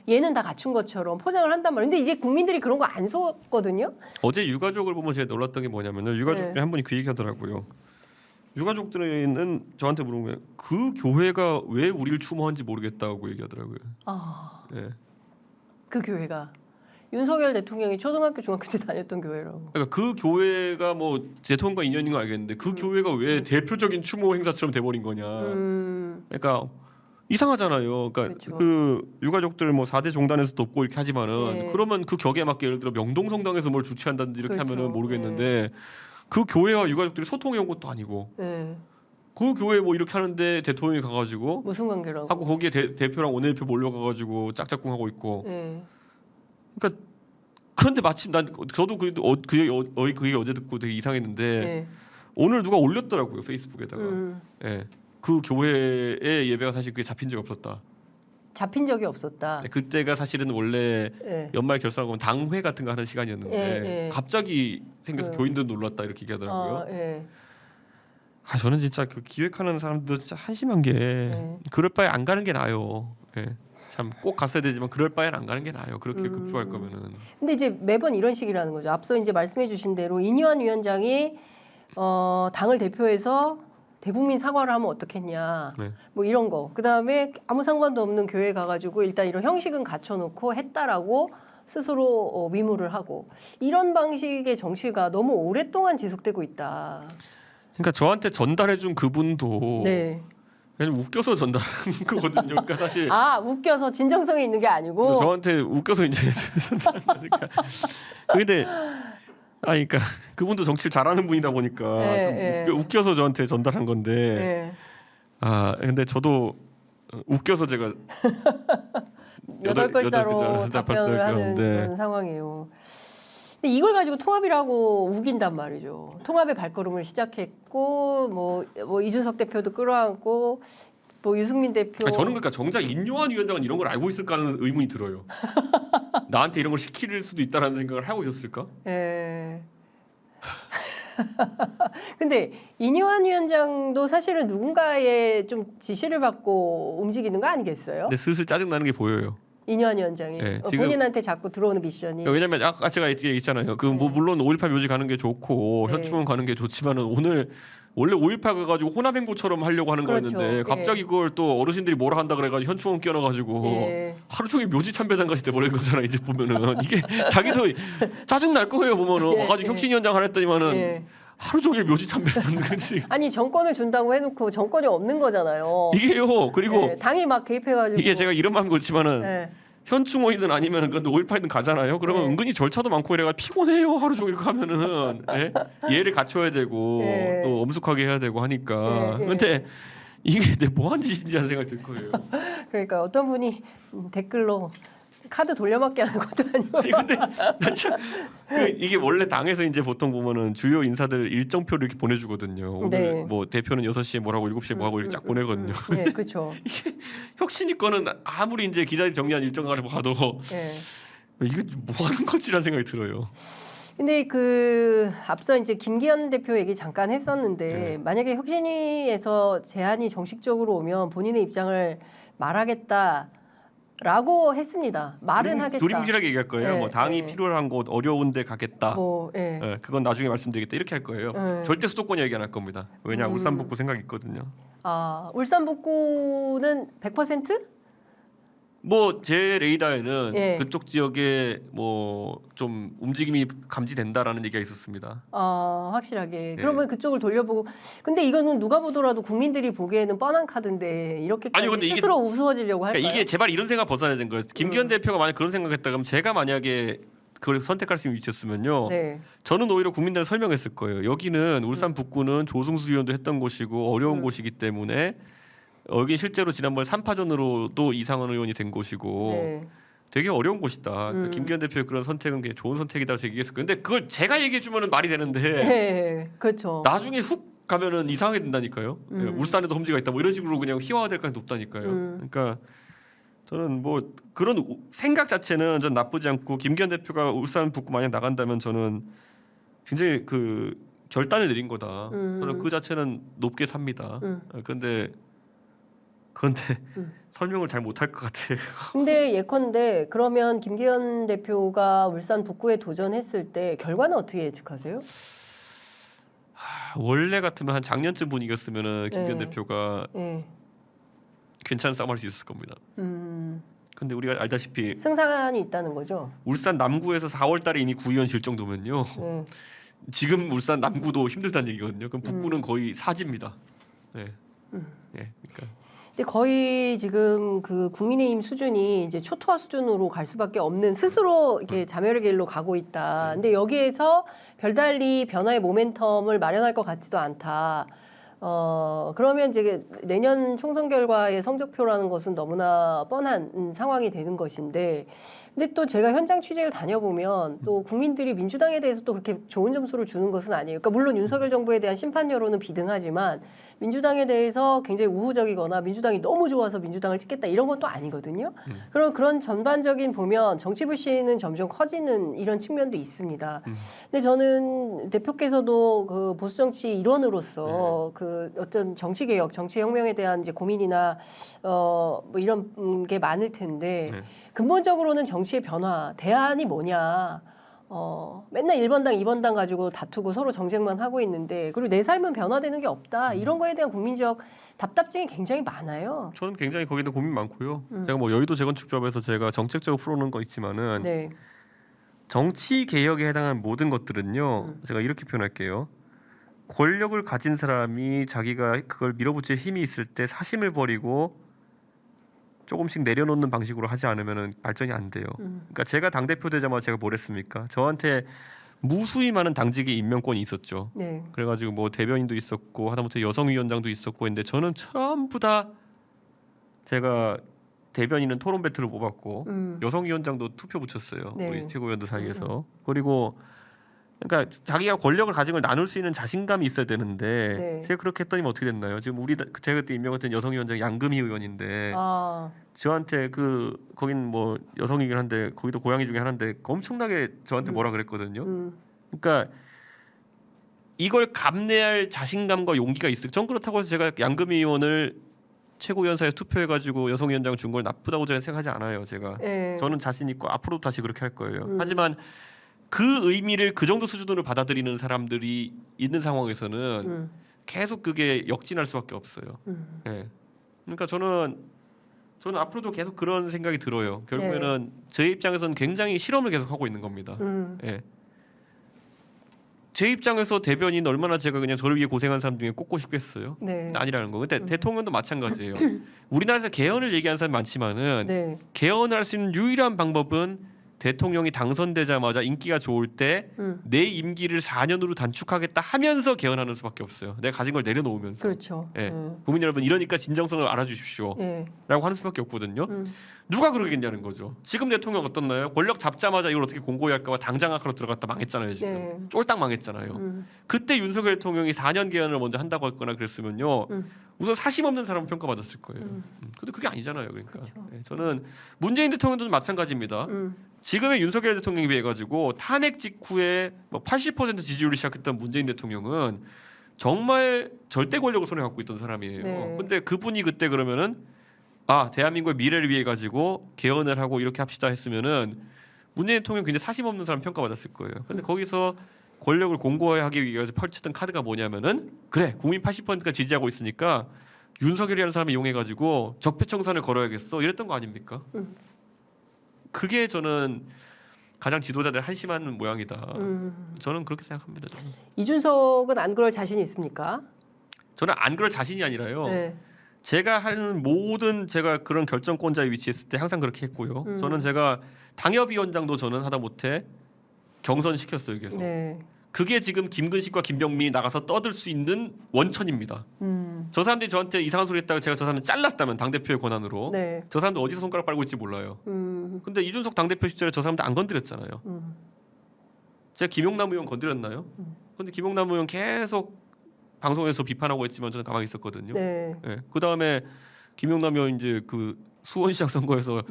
얘는 다 갖춘 것처럼 포장을 한단 말이에요. 근데 이제 국민들이 그런 거 안 속거든요. 어제 유가족을 보면 제가 놀랐던 게 뭐냐면요. 유가족 중에 네. 한 분이 그 얘기하더라고요. 유가족들은 저한테 물어본 거예요. 그 교회가 왜 우리를 추모한지 모르겠다고 얘기하더라고요. 예. 그 교회가 윤석열 대통령이 초등학교 중학교 때 다녔던 교회라고. 그러니까 그 교회가 뭐 대통령과 인연인 건 알겠는데 그 교회가 왜 대표적인 추모 행사처럼 돼버린 거냐. 그러니까 이상하잖아요. 그러니까 그렇죠. 그 유가족들 뭐 4대 종단에서 돕고 이렇게 하지만은 네. 그러면 그 격에 맞게 예를 들어 명동성당에서 뭘 주최한다든지 이렇게 그렇죠. 하면은 모르겠는데 그 교회와 유가족들이 소통해 온 것도 아니고 네. 그 교회 뭐 이렇게 하는데 대통령이 가가지고 무슨 관계라고? 하고 거기에 대표랑 원내대표 몰려가가지고 짝짝꿍 하고 있고. 네. 그러니까 그런데 마침 저도 그래도 그게 어제 듣고 되게 이상했는데 네. 오늘 누가 올렸더라고요 페이스북에다가. 예. 그 교회의 예배가 사실 그게 잡힌 적이 없었다. 잡힌 적이 없었다. 그때가 사실은 원래 네. 연말 결산하고 당회 같은 거 하는 시간이었는데 네. 갑자기 생겨서 네. 교인들 놀랐다 이렇게 얘기하더라고요. 네. 저는 진짜 그 기획하는 사람도 진짜 한심한 게 네. 그럴 바에 안 가는 게 나아요. 예. 참 꼭 갔어야 되지만 그럴 바엔 안 가는 게 나아요. 그렇게 급조할 거면은. 근데 이제 매번 이런 식이라는 거죠. 앞서 이제 말씀해주신 대로 인요한 위원장이 당을 대표해서 대국민 사과를 하면 어떻겠냐. 네. 뭐 이런 거. 그 다음에 아무 상관도 없는 교회 가가지고 일단 이런 형식은 갖춰놓고 했다라고 스스로 위무를 하고 이런 방식의 정치가 너무 오랫동안 지속되고 있다. 그러니까 저한테 전달해준 그분도 네. 그냥 웃겨서 전달한 거거든요. 그러니까 사실 웃겨서 진정성이 있는 게 아니고. 저한테 웃겨서 이제 전달한 거니까. 근데 그러니까 그분도 정치를 잘하는 분이다 보니까 네, 좀 웃겨서 저한테 전달한 건데. 네. 근데 저도 웃겨서 제가 8글자로 여덟 글자로 답변을 하는 그런데. 그런 상황이에요. 근데 이걸 가지고 통합이라고 우긴단 말이죠. 통합의 발걸음을 시작했고 뭐 이준석 대표도 끌어안고 뭐 유승민 대표. 아니, 저는 그러니까 정작 인요한 위원장은 이런 걸 알고 있을까 하는 의문이 들어요. 나한테 이런 걸 시킬 수도 있다라는 생각을 하고 있었을까? 예. 근데 이뇨한 위원장도 사실은 누군가의 좀 지시를 받고 움직이는 거 아니겠어요? 근데 슬슬 짜증 나는 게 보여요. 이뇨한 위원장이 네, 지금- 본인한테 자꾸 들어오는 미션이. 왜냐면 아까 제가 얘기했잖아요. 그 뭐 물론 5.18 묘지 가는 게 좋고 네. 현충원 가는 게 좋지만은 오늘 원래 5.18 가가지고 호남행보처럼 하려고 하는 그렇죠. 거였는데 갑자기 그걸 또 어르신들이 뭐라 한다 그래가지고 현충원 끼워넣어가지고 예. 하루 종일 묘지 참배단 같이 돼버린 거잖아. 이제 보면은 이게 자기도 짜증 날 거예요. 보면은 예, 와가지고 예. 혁신위원장 하랬더니만은 예. 하루 종일 묘지 참배단 그지. 아니 정권을 준다고 해놓고 정권이 없는 거잖아요. 이게요. 그리고 예, 당이 막 개입해가지고. 이게 제가 이런 마음 그렇지만은 예. 현충원이든 아니면 그래도 5.18이든 가잖아요. 그러면 네. 은근히 절차도 많고 이래가 피곤해요. 하루 종일 가면은 예? 예를 갖춰야 되고 네. 또 엄숙하게 해야 되고 하니까. 네, 네. 근데 이게 내 뭐하는 짓인지 하는 생각이 들 거예요. 그러니까 어떤 분이 댓글로 카드 돌려막기 하는 것도 아니고. 아니, 근데 나 참, 이게 원래 당에서 이제 보통 보면은 주요 인사들 일정표를 이렇게 보내주거든요. 오늘 네. 뭐 대표는 6시에 뭐라고 7시에 뭐하고 이렇게 쫙 보내거든요. 네, 그렇죠. 혁신이 거는 아무리 이제 기자들이 정리한 일정을 봐도 예. 이게 뭐 하는 거지라는 생각이 들어요. 근데 그 앞서 이제 김기현 대표 얘기 잠깐 했었는데 네. 만약에 혁신위에서 제안이 정식적으로 오면 본인의 입장을 말하겠다라고 했습니다. 말은 하겠다. 두림실하게 얘기할 거예요. 네, 뭐 당이 네. 필요한 곳 어려운데 가겠다. 뭐 예. 예, 그건 나중에 말씀드리겠다 이렇게 할 거예요. 네. 절대 수도권 얘기 안 할 겁니다. 왜냐 울산 북구 생각이 있거든요. 아 울산 북구는 100%? 뭐 제 레이더에는 예. 그쪽 지역에 뭐 좀 움직임이 감지된다라는 얘기가 있었습니다. 아 확실하게. 네. 그러면 그쪽을 돌려보고. 근데 이거는 누가 보더라도 국민들이 보기에는 뻔한 카드인데 이렇게까지 아니, 근데 이게- 스스로 우스워지려고 할까요? 그러니까 이게 제발 이런 생각 벗어나야 되는 거예요. 김기현 대표가 만약 그런 생각했다 그러면 제가 만약에 그걸 선택할 수 있는 위치였으면요. 네. 저는 오히려 국민들한테 설명했을 거예요. 여기는 울산 북구는 조승수 의원도 했던 곳이고 어려운 곳이기 때문에 여기 실제로 지난번 3파전으로도 이상원 의원이 된 곳이고 네. 되게 어려운 곳이다. 그러니까 김기현 대표의 그런 선택은 굉장히 좋은 선택이다고 제가 얘기했을 거예요. 근데 그걸 제가 얘기해 주면은 말이 되는데 네. 그렇죠. 나중에 훅 가면은 이상하게 된다니까요. 예, 울산에도 험지가 있다. 뭐 이런 식으로 그냥 희화화될 가능성이 높다니까요. 그러니까 저는 뭐 그런 생각 자체는 전 나쁘지 않고 김기현 대표가 울산 북구 만약 나간다면 저는 굉장히 그 결단을 내린 거다. 저는 그 자체는 높게 삽니다. 그런데 설명을 잘 못할 것 같아요. 근데 예컨대 그러면 김기현 대표가 울산 북구에 도전했을 때 결과는 어떻게 예측하세요? 원래 같으면 한 작년쯤 분위기였으면은 김기현 네. 대표가 예. 괜찮은 싸움할 수 있었을 겁니다. 근데 우리가 알다시피 승산이 있다는 거죠. 울산 남구에서 4월달에 이미 구의원 질 정도면요. 예. 지금 울산 남구도 힘들다는 얘기거든요. 그럼 북구는 거의 사지입니다. 네. 예, 그러니까 근데 거의 지금 그 국민의힘 수준이 이제 초토화 수준으로 갈 수밖에 없는 스스로 이렇게 자멸의 길로 가고 있다. 근데 여기에서 별달리 변화의 모멘텀을 마련할 것 같지도 않다. 그러면 이제 내년 총선 결과의 성적표라는 것은 너무나 뻔한 상황이 되는 것인데, 근데 또 제가 현장 취재를 다녀보면 또 국민들이 민주당에 대해서 또 그렇게 좋은 점수를 주는 것은 아니에요. 그러니까 물론 윤석열 정부에 대한 심판 여론은 비등하지만 민주당에 대해서 굉장히 우호적이거나 민주당이 너무 좋아서 민주당을 찍겠다 이런 건 또 아니거든요. 그런 전반적인 보면 정치 불신은 점점 커지는 이런 측면도 있습니다. 근데 저는 대표께서도 그 보수 정치 일원으로서 그 어떤 정치 개혁, 정치 혁명에 대한 이제 고민이나 뭐 이런 게 많을 텐데 근본적으로는 정치의 변화, 대안이 뭐냐? 맨날 1번당, 2번당 가지고 다투고 서로 정쟁만 하고 있는데 그리고 내 삶은 변화되는 게 없다. 이런 거에 대한 국민적 답답증이 굉장히 많아요. 저는 굉장히 거기도 고민 많고요. 제가 뭐 여의도 재건축조합에서 제가 정책적으로 풀어놓은 거 있지만은 네. 정치 개혁에 해당하는 모든 것들은요. 제가 이렇게 표현할게요. 권력을 가진 사람이 자기가 그걸 밀어붙일 힘이 있을 때 사심을 버리고 조금씩 내려놓는 방식으로 하지 않으면 발전이 안 돼요. 그러니까 제가 당대표 되자마자 제가 뭘 했습니까? 저한테 무수히 많은 당직의 임명권이 있었죠. 네. 그래가지고 뭐 대변인도 있었고 하다못해 여성위원장도 있었고 했는데 저는 전부 다 제가 대변인은 토론 배틀을 뽑았고 여성위원장도 투표 붙였어요. 네. 우리 최고위원들 사이에서. 그리고 그러니까 자기가 권력을 가진 걸 나눌 수 있는 자신감이 있어야 되는데 네. 제가 그렇게 했더니 어떻게 됐나요? 지금 제가 그때 임명했던 여성위원장 양금희 의원인데 아, 저한테 거긴 뭐 여성이긴 한데 거기도 고양이 중에 하나인데 엄청나게 저한테 뭐라 그랬거든요. 그러니까 이걸 감내할 자신감과 용기가 있을. 전 그렇다고 해서 제가 양금희 의원을 최고위원사에서 투표해가지고 여성위원장 준 걸 나쁘다고 저는 생각하지 않아요. 제가 네. 저는 자신 있고 앞으로도 다시 그렇게 할 거예요. 하지만 그 의미를 그 정도 수준으로 받아들이는 사람들이 있는 상황에서는 계속 그게 역진할 수밖에 없어요. 예. 그러니까 저는 앞으로도 계속 그런 생각이 들어요. 결국에는 제 입장에서는 굉장히 실험을 계속 하고 있는 겁니다. 예. 제 입장에서 대변인 얼마나 제가 그냥 저를 위해 고생한 사람 중에 꼽고 싶겠어요? 네. 아니라는 거. 근데 대통령도 마찬가지예요. 우리나라에서 개헌을 얘기하는 사람이 많지만은 네. 개헌을 할 수 있는 유일한 방법은 대통령이 당선되자마자 인기가 좋을 때 내 임기를 4년으로 단축하겠다 하면서 개헌하는 수밖에 없어요. 내가 가진 걸 내려놓으면서. 그렇죠. 예. 국민 여러분 이러니까 진정성을 알아주십시오. 예. 라고 하는 수밖에 없거든요. 누가 그러겠냐는 거죠. 지금 대통령 어떻나요? 권력 잡자마자 이걸 어떻게 공고히 할까 봐 당장 학하러 들어갔다 망했잖아요. 지금 네. 쫄딱 망했잖아요. 그때 윤석열 대통령이 4년 개헌을 먼저 한다고 했거나 그랬으면요. 우선 사심 없는 사람은 평가받았을 거예요. 근데 그게 아니잖아요. 그러니까 그렇죠. 예, 저는 문재인 대통령도 마찬가지입니다. 지금의 윤석열 대통령에 비해 가지고 탄핵 직후에 뭐 80% 지지율을 시작했던 문재인 대통령은 정말 절대 권력을 손에 갖고 있던 사람이에요. 네. 근데 그분이 그때 그러면은 대한민국의 미래를 위해 가지고 개헌을 하고 이렇게 합시다 했으면은 문재인 대통령 굉장히 사심 없는 사람 평가받았을 거예요. 근데 거기서 권력을 공고하기 위해서 펼쳤던 카드가 뭐냐면은 그래 국민 80%가 지지하고 있으니까 윤석열이라는 사람을 이용해 가지고 적폐청산을 걸어야겠어 이랬던 거 아닙니까? 그게 저는 가장 지도자들 한심한 모양이다. 저는 그렇게 생각합니다. 저는. 이준석은 안 그럴 자신이 있습니까? 저는 안 그럴 자신이 아니라요. 네. 제가 하는 모든 제가 그런 결정권자에 위치했을 때 항상 그렇게 했고요. 저는 제가 당협위원장도 저는 하다 못해 경선시켰어요. 계속. 네. 그게 지금 김근식과 김병민이 나가서 떠들 수 있는 원천입니다. 저 사람들이 저한테 이상한 소리 했다가 제가 저 사람을 잘랐다면 당대표의 권한으로 네. 저 사람들 어디서 손가락 빨고 있지 몰라요. 근데 이준석 당대표 시절에 저 사람들 안 건드렸잖아요. 제가 김용남 의원 건드렸나요? 근데 김용남 의원 계속 방송에서 비판하고 했지만 저는 가만히 있었거든요. 네. 예. 그 다음에 김용남 의원 이제 그 수원시장 선거에서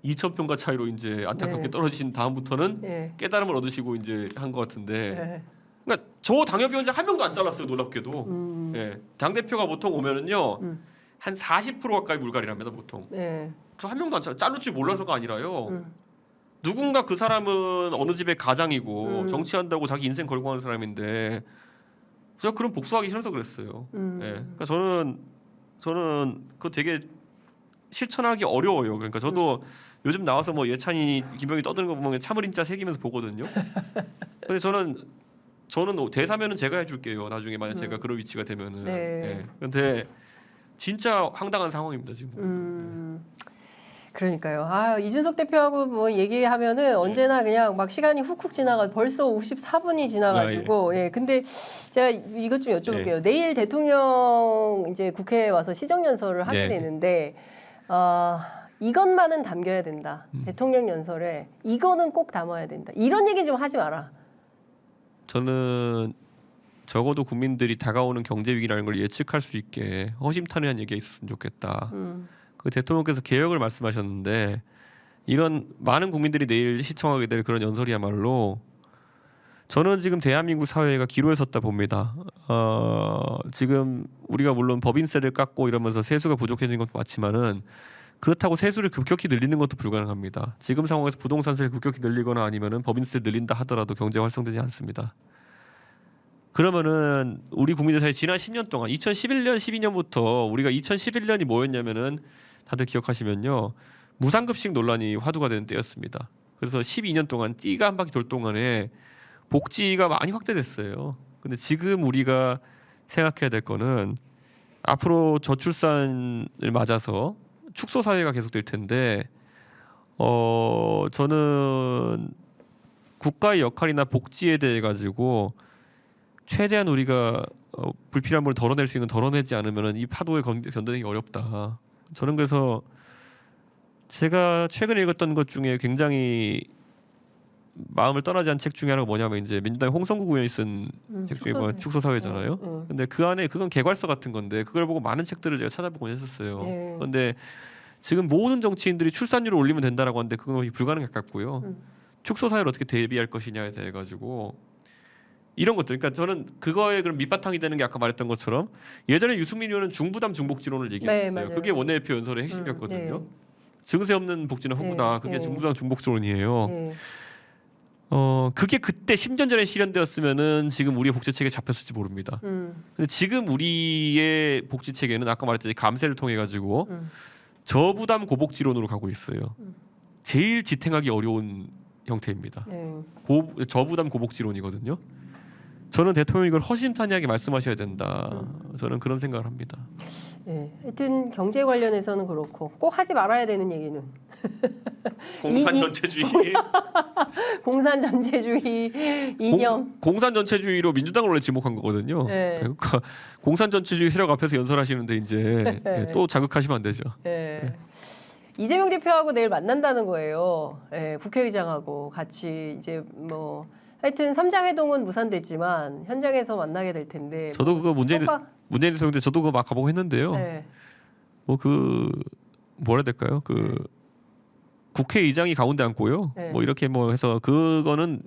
2,000표가 차이로 이제 안타깝게 네. 떨어지신 다음부터는 네. 깨달음을 얻으시고 이제 한 것 같은데. 네. 그러니까 저 당협위원장 한 명도 안 잘랐어요. 놀랍게도. 예. 당 대표가 보통 오면은요 한 40% 가까이 물갈이랍니다 보통. 네. 저 한 명도 안 자를 줄 몰라서가 아니라요. 누군가 그 사람은 어느 집의 가장이고 정치한다고 자기 인생 걸고 하는 사람인데 제가 그런 복수하기 싫어서 그랬어요. 예. 그러니까 저는 그거 되게 실천하기 어려워요. 그러니까 저도 요즘 나와서 뭐 예찬이 김병희 떠드는 거 보면 참을인자 새기면서 보거든요. 근데 저는 대사면은 제가 해줄게요. 나중에 만약 제가 그런 위치가 되면은. 네. 예. 근데 진짜 황당한 상황입니다 지금. 그러니까요. 이준석 대표하고 뭐 얘기하면은 언제나 그냥 막 시간이 훅훅 지나가 벌써 54분이 지나가지고 예. 근데 제가 이것 좀 여쭤볼게요. 내일 대통령 이제 국회에 와서 시정연설을 하게 네. 되는데 이것만은 담겨야 된다. 대통령 연설에 이거는 꼭 담아야 된다. 이런 얘기 좀 하지 마라. 저는 적어도 국민들이 다가오는 경제 위기라는 걸 예측할 수 있게 허심탄회한 얘기가 있었으면 좋겠다. 그 대통령께서 개혁을 말씀하셨는데 이런 많은 국민들이 내일 시청하게 될 그런 연설이야말로 저는 지금 대한민국 사회가 기로에 섰다 봅니다. 지금 우리가 물론 법인세를 깎고 이러면서 세수가 부족해진 것도 맞지만은 그렇다고 세수를 급격히 늘리는 것도 불가능합니다. 지금 상황에서 부동산세를 급격히 늘리거나 아니면은 법인세 늘린다 하더라도 경제가 활성되지 않습니다. 그러면은 우리 국민들 사이 지난 10년 동안 2011년 12년부터 우리가 2011년이 뭐였냐면은 다들 기억하시면요 무상급식 논란이 화두가 되는 때였습니다. 그래서 12년 동안 띠가 한 바퀴 돌 동안에 복지가 많이 확대됐어요. 근데 지금 우리가 생각해야 될 거는 앞으로 저출산을 맞아서 축소 사회가 계속될 텐데 저는 국가의 역할이나 복지에 대해 가지고 최대한 우리가 불필요한 걸 덜어낼 수 있는 걸 덜어내지 않으면 이 파도에 견디는 게 어렵다. 저는 그래서 제가 최근에 읽었던 것 중에 굉장히 마음을 떠나지 않은 책 중에 하나가 뭐냐면 이제 민주당의 홍성구 의원이 쓴 책 중에 뭐 축소사회잖아요. 근데 그 안에 그건 개괄서 같은 건데 그걸 보고 많은 책들을 제가 찾아보곤 했었어요. 네. 그런데 지금 모든 정치인들이 출산율을 올리면 된다라고 하는데 그건 불가능할 것 같고요. 축소사회를 어떻게 대비할 것이냐에 대해 가지고 이런 것들. 그러니까 저는 그거에 그럼 밑바탕이 되는 게 아까 말했던 것처럼 예전에 유승민 의원은 중부담 중복지론을 얘기했어요. 네, 그게 원내대표 연설의 핵심이었거든요. 네. 증세 없는 복지는 허구다. 그게 중부담 중복지론이에요. 네. 그게 그때 10년 전에 실현되었으면은 지금 우리의 복지 체계에 잡혔을지 모릅니다. 근데 지금 우리의 복지 체계는 아까 말했듯이 감세를 통해 가지고 저부담 고복지론으로 가고 있어요. 제일 지탱하기 어려운 형태입니다. 네. 저부담 고복지론이거든요. 저는 대통령이 이걸 허심탄회하게 말씀하셔야 된다. 저는 그런 생각을 합니다. 네. 하여튼 경제 관련해서는 그렇고 꼭 하지 말아야 되는 얘기는 공산 전체주의. 공산 전체주의 이념. 공산 전체주의로 민주당을 원래 지목한 거거든요. 네. 그러니까 공산 전체주의 세력 앞에서 연설하시는데 이제 또 자극하시면 안 되죠. 네. 이재명 대표하고 내일 만난다는 거예요. 네, 국회의장하고 같이 이제 뭐 하여튼 3자 회동은 무산됐지만 현장에서 만나게 될 텐데. 저도 그거 문재인 대통령 때 저도 그거 막 가보고 했는데요. 네. 뭐 그 뭐라 해야 될까요? 그 국회의장이 가운데 앉고요. 네. 뭐 이렇게 뭐 해서 그거는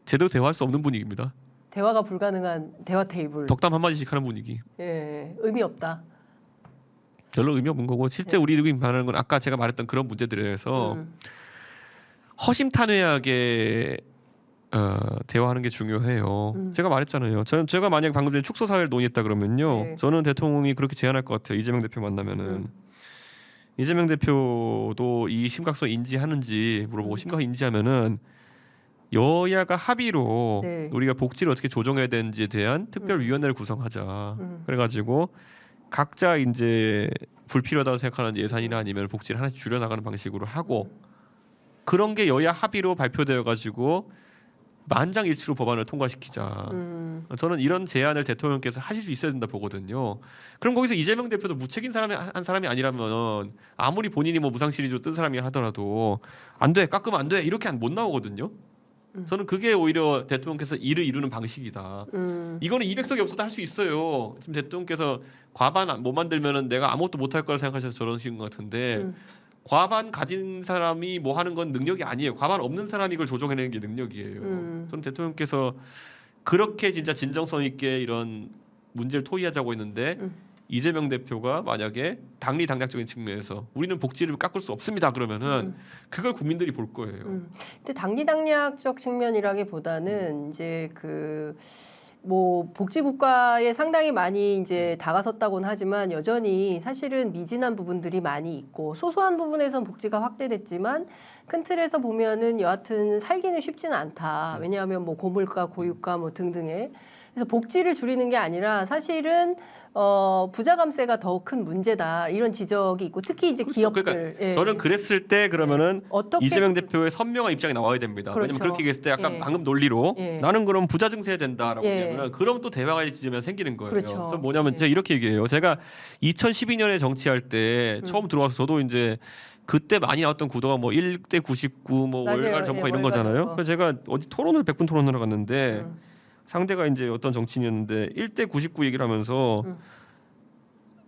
제대로 대화할 수 없는 분위기입니다. 대화가 불가능한 대화 테이블. 덕담 한 마디씩 하는 분위기. 예, 의미 없다. 별로 의미 없는 거고 실제 우리들이 말하는 건 아까 제가 말했던 그런 문제들에 대해서 허심탄회하게 대화하는 게 중요해요. 제가 말했잖아요. 제가 만약 방금 전에 축소 사회를 논의했다 그러면요, 네. 저는 대통령이 그렇게 제안할 것 같아요. 이재명 대표 만나면은 이재명 대표도 이 심각성 인지하는지 물어보고 심각성 인지하면은 여야가 합의로 네. 우리가 복지를 어떻게 조정해야 되는지에 대한 특별위원회를 구성하자. 그래가지고 각자 이제 불필요하다고 생각하는 예산이나 아니면 복지를 하나씩 줄여나가는 방식으로 하고 그런 게 여야 합의로 발표되어 가지고 만장일치로 법안을 통과시키자. 저는 이런 제안을 대통령께서 하실 수 있어야 된다 보거든요. 그럼 거기서 이재명 대표도 무책임 한 사람이 아니라면 아무리 본인이 뭐 무상 시리즈로 뜬 사람이 하더라도 안 돼, 깎으면 안 돼 이렇게 못 나오거든요. 저는 그게 오히려 대통령께서 일을 이루는 방식이다. 이거는 200석이 없어도 할 수 있어요. 지금 대통령께서 과반 못 만들면은 내가 아무것도 못할 거라 생각하셔서 저러시는 것 같은데 과반 가진 사람이 뭐 하는 건 능력이 아니에요. 과반 없는 사람이 이걸 조정해내는 게 능력이에요. 저는 대통령께서 그렇게 진짜 진정성 있게 이런 문제를 토의하자고 했는데 이재명 대표가 만약에 당리당략적인 측면에서 우리는 복지를 깎을 수 없습니다 그러면은 그걸 국민들이 볼 거예요. 근데 당리당략적 측면이라기보다는 이제 뭐 복지 국가에 상당히 많이 이제 다가섰다고는 하지만 여전히 사실은 미진한 부분들이 많이 있고 소소한 부분에선 복지가 확대됐지만 큰 틀에서 보면은 여하튼 살기는 쉽지는 않다. 왜냐하면 뭐 고물가, 고유가 뭐 등등의 그래서 복지를 줄이는 게 아니라 사실은 부자 감세가 더 큰 문제다 이런 지적이 있고 특히 이제 그렇죠. 기업들. 그러니까 예. 저는 그랬을 때 그러면은 어떻게 이재명 대표의 선명한 입장이 나와야 됩니다. 그렇죠. 왜냐면 그렇게 얘기했을 때 약간 예. 방금 논리로 예. 나는 그럼 부자 증세해야 된다라고 예. 얘기하면 그럼 또 대화가 지면 생기는 거예요. 그렇죠. 그래서 뭐냐면 예. 제가 이렇게 얘기해요. 제가 2012년에 정치할 때 처음 들어와서 저도 이제 그때 많이 나왔던 구도가 뭐 1대 99, 뭐 맞아요. 월갈 정파 예, 이런 월갈 거잖아요. 정파. 그래서 제가 어디 토론을 100분 토론하러 갔는데 상대가 이제 어떤 정치인이었는데 1대 99 얘기를 하면서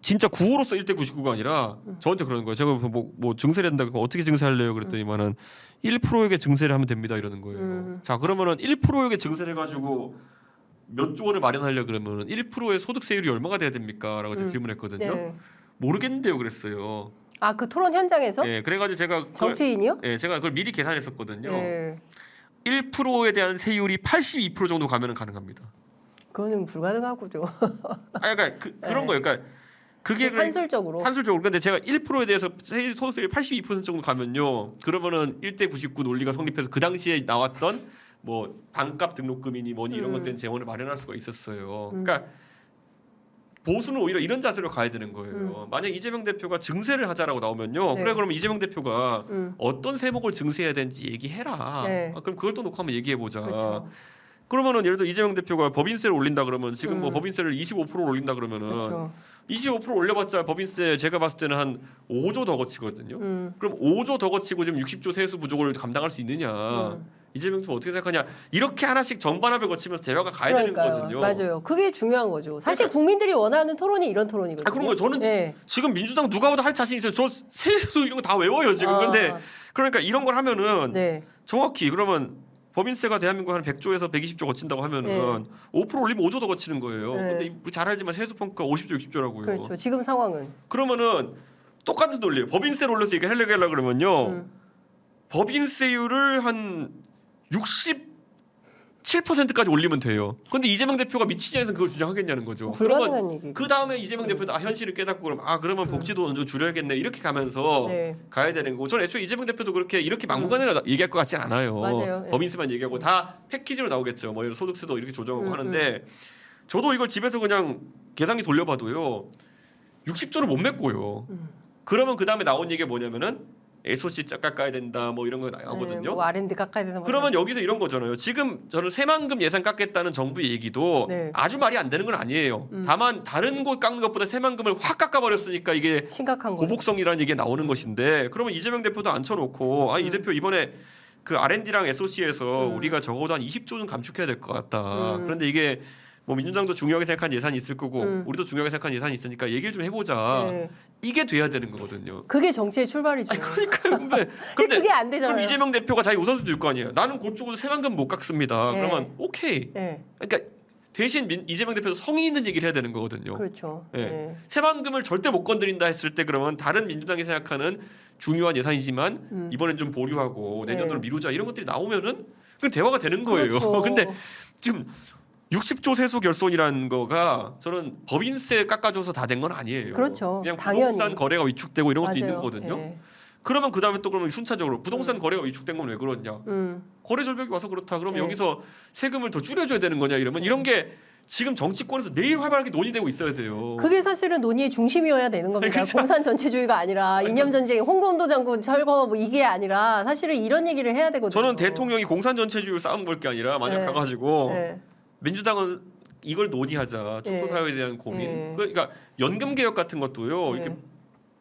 진짜 구호로서 1대 99가 아니라 저한테 그러는 거예요. 제가 뭐 증세를 한다 그러면 어떻게 증세할래요? 그랬더니만은 1%에게 증세를 하면 됩니다 이러는 거예요. 자 그러면은 1%에게 증세를 해가지고 몇 조 원을 마련하려 그러면은 1%의 소득세율이 얼마가 돼야 됩니까?라고 제가 질문했거든요. 네. 모르겠는데요, 그랬어요. 아, 그 토론 현장에서 예, 그래가지고 제가 정치인이요? 제가 그걸 미리 계산했었거든요. 예. 1%에 대한 세율이 82% 정도 가면은 가능합니다. 그거는 불가능하고죠. 아, 그러니까 그런 거예요. 그러니까 그게 산술적으로. 산술적으로. 근데 제가 1%에 대해서 소득세율이 82% 정도 가면요. 그러면은 1대 99 논리가 성립해서 그 당시에 나왔던 뭐 반값 등록금이니 뭐니 이런 것들은 재원을 마련할 수가 있었어요. 그러니까 보수는 오히려 이런 자세로 가야 되는 거예요. 만약 이재명 대표가 증세를 하자라고 나오면요. 네. 그래 그러면 이재명 대표가 어떤 세목을 증세해야 되는지 얘기해라. 네. 그럼 그걸 또 놓고 한번 얘기해 보자. 그렇죠. 그러면은 예를 들어 이재명 대표가 법인세를 올린다 그러면 지금 뭐 법인세를 25%로 올린다 그러면은 그렇죠. 25% 올려봤자 법인세 제가 봤을 때는 한 5조 더 거치거든요. 그럼 5조 더 거치고 지금 60조 세수 부족을 감당할 수 있느냐? 이재명 대표 어떻게 생각하냐? 이렇게 하나씩 정반합을 거치면서 대화가 가야 되는 거거든요. 맞아요. 그게 중요한 거죠. 사실 국민들이 원하는 토론이 이런 토론이거든요. 그런 거 저는 네. 지금 민주당 누가 와도 할 자신 있어요. 저 세수 이런 거 다 외워요 지금. 그런데 그러니까 이런 걸 하면은 네. 정확히 그러면 법인세가 대한민국 한 100조에서 120조 거친다고 하면은 5% 올리면 5조 더 거치는 거예요. 네. 근데 우리 잘 알지만 세수 평가 50조 60조라고요. 그렇죠. 지금 상황은 그러면은 똑같은 논리예요. 법인세를 올려서 이게 하려고 그러면요. 법인세율을 한 67%까지 올리면 돼요. 근데 이재명 대표가 미치지 않아서 그걸 주장하겠냐는 거죠. 불가능한 얘기. 그 다음에 이재명 대표도 현실을 깨닫고 그러면 복지도 좀 줄여야겠네 이렇게 가면서 네. 가야 되는 거고 저는 애초에 이재명 대표도 이렇게 막무가내로 얘기할 것 같지 않아요. 맞아요. 법인세만 얘기하고 다 패키지로 나오겠죠. 뭐 이런 소득세도 이렇게 조정하고 하는데 저도 이걸 집에서 그냥 계산기 돌려봐도요 60조를 못 맺고요. 그러면 그 다음에 나온 얘기가 뭐냐면은 SOC 깎아야 된다 뭐 이런 거 나오거든요. 네, 뭐 R&D 깎아야 되나. 그러면 여기서 이런 거잖아요. 지금 저는 새만금 예산 깎겠다는 정부 얘기도 네. 아주 말이 안 되는 건 아니에요. 다만 다른 곳 깎는 것보다 새만금을 확 깎아버렸으니까 이게 심각한 거. 고복성이라는 얘기가 나오는 것인데 그러면 이재명 대표도 앉혀놓고 이 대표 이번에 그 R&D랑 SOC에서 우리가 적어도 한 20조는 감축해야 될 것 같다. 그런데 이게 뭐 민주당도 중요하게 생각한 예산이 있을 거고 우리도 중요하게 생각한 예산이 있으니까 얘기를 좀 해보자. 네. 이게 돼야 되는 거거든요. 그게 정치의 출발이죠. 그러니까요. 근데 그게 안 되잖아요. 그럼 이재명 대표가 자기 우선순위 줄 거 아니에요. 나는 곧 죽어도 새만금 못 깎습니다. 네. 그러면 오케이. 네. 그러니까 대신 이재명 대표도 성의 있는 얘기를 해야 되는 거거든요. 그렇죠. 네. 네. 새만금을 절대 못 건드린다 했을 때 그러면 다른 민주당이 생각하는 중요한 예산이지만 이번엔 좀 보류하고 내년으로 미루자 이런 것들이 나오면은 그 대화가 되는 거예요. 그렇죠. 근데 지금 60조 세수 결손이라는 거가 저는 법인세 깎아줘서 다 된 건 아니에요. 그렇죠. 그냥 당연히. 부동산 거래가 위축되고 이런 것도 맞아요. 있는 거거든요. 네. 그러면 그 다음에 또 그러면 순차적으로 부동산 거래가 위축된 건 왜 그러냐? 거래 절벽이 와서 그렇다. 그러면 네. 여기서 세금을 더 줄여줘야 되는 거냐? 이러면 이런 게 지금 정치권에서 매일 활발하게 논의되고 있어야 돼요. 그게 사실은 논의의 중심이어야 되는 겁니다. 그렇죠. 공산 전체주의가 아니라 이념 전쟁, 홍범도 장군 철거 뭐 이게 아니라 사실은 이런 얘기를 해야 되거든요. 저는 대통령이 공산 전체주의 싸움 걸 게 아니라 만약 네. 가가지고 네. 민주당은 이걸 논의하자 축소 사회에 대한 고민. 네. 그러니까 연금 개혁 같은 것도요. 이렇게 네.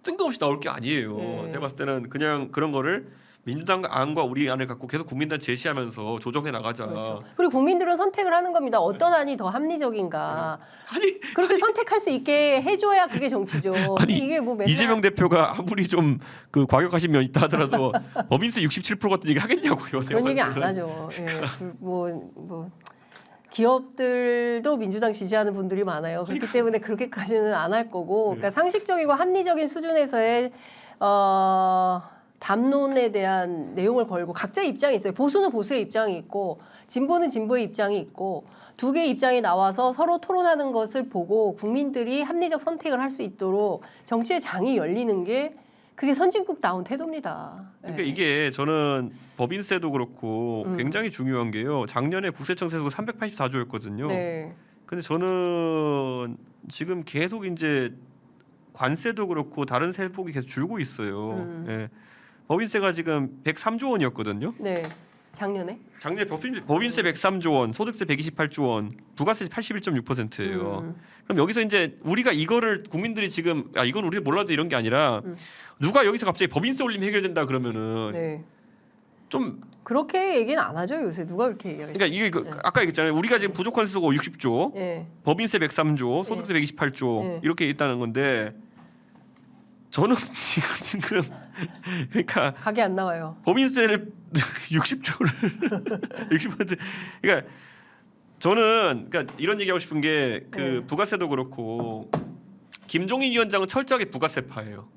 뜬금없이 나올 게 아니에요. 네. 제가 봤을 때는 그냥 그런 거를 민주당 안과 우리 안을 갖고 계속 국민단 제시하면서 조정해 나가자. 그렇죠. 그리고 국민들은 선택을 하는 겁니다. 어떤 안이 더 합리적인가. 아니 그렇게 선택할 수 있게 해줘야 그게 정치죠. 아니, 이게 뭐 맨날 이재명 대표가 아무리 좀 그 과격하신 면 있다 하더라도 법인세 67% 같은 얘기 하겠냐고요. 그런 얘기 안 내가 하죠. 예, 뭐 기업들도 민주당 지지하는 분들이 많아요. 그렇기 때문에 그렇게까지는 안 할 거고, 그러니까 상식적이고 합리적인 수준에서의 담론에 대한 내용을 걸고 각자 입장이 있어요. 보수는 보수의 입장이 있고 진보는 진보의 입장이 있고 두 개의 입장이 나와서 서로 토론하는 것을 보고 국민들이 합리적 선택을 할 수 있도록 정치의 장이 열리는 게 그게 선진국다운 태도입니다. 그러니까 이게 저는 법인세도 그렇고 굉장히 중요한 게요. 작년에 국세청 세수가 384조였거든요. 네. 근데 저는 지금 계속 이제 관세도 그렇고 다른 세폭이 계속 줄고 있어요. 예. 법인세가 지금 103조 원이었거든요. 네. 작년에? 작년에 법인세 103조 원, 소득세 128조 원, 부가세 81.6%예요. 그럼 여기서 이제 우리가 이거를 국민들이 지금 이건 우리 몰라도 이런 게 아니라 누가 여기서 갑자기 법인세 올리면 해결된다 그러면은 네. 좀 그렇게 얘기는 안 하죠 요새. 누가 그렇게 얘기하겠어요? 그러니까 이게 아까 얘기했잖아요. 우리가 지금 부족한 세수가 60조, 네. 법인세 103조, 소득세 128조 네. 이렇게 있다는 건데 저는 지금 그러니까 각이 안 나와요. 법인세를 60조를 60% 그러니까 저는 그러니까 이런 얘기하고 싶은 게 그 부가세도 그렇고 김종인 위원장은 철저하게 부가세파예요.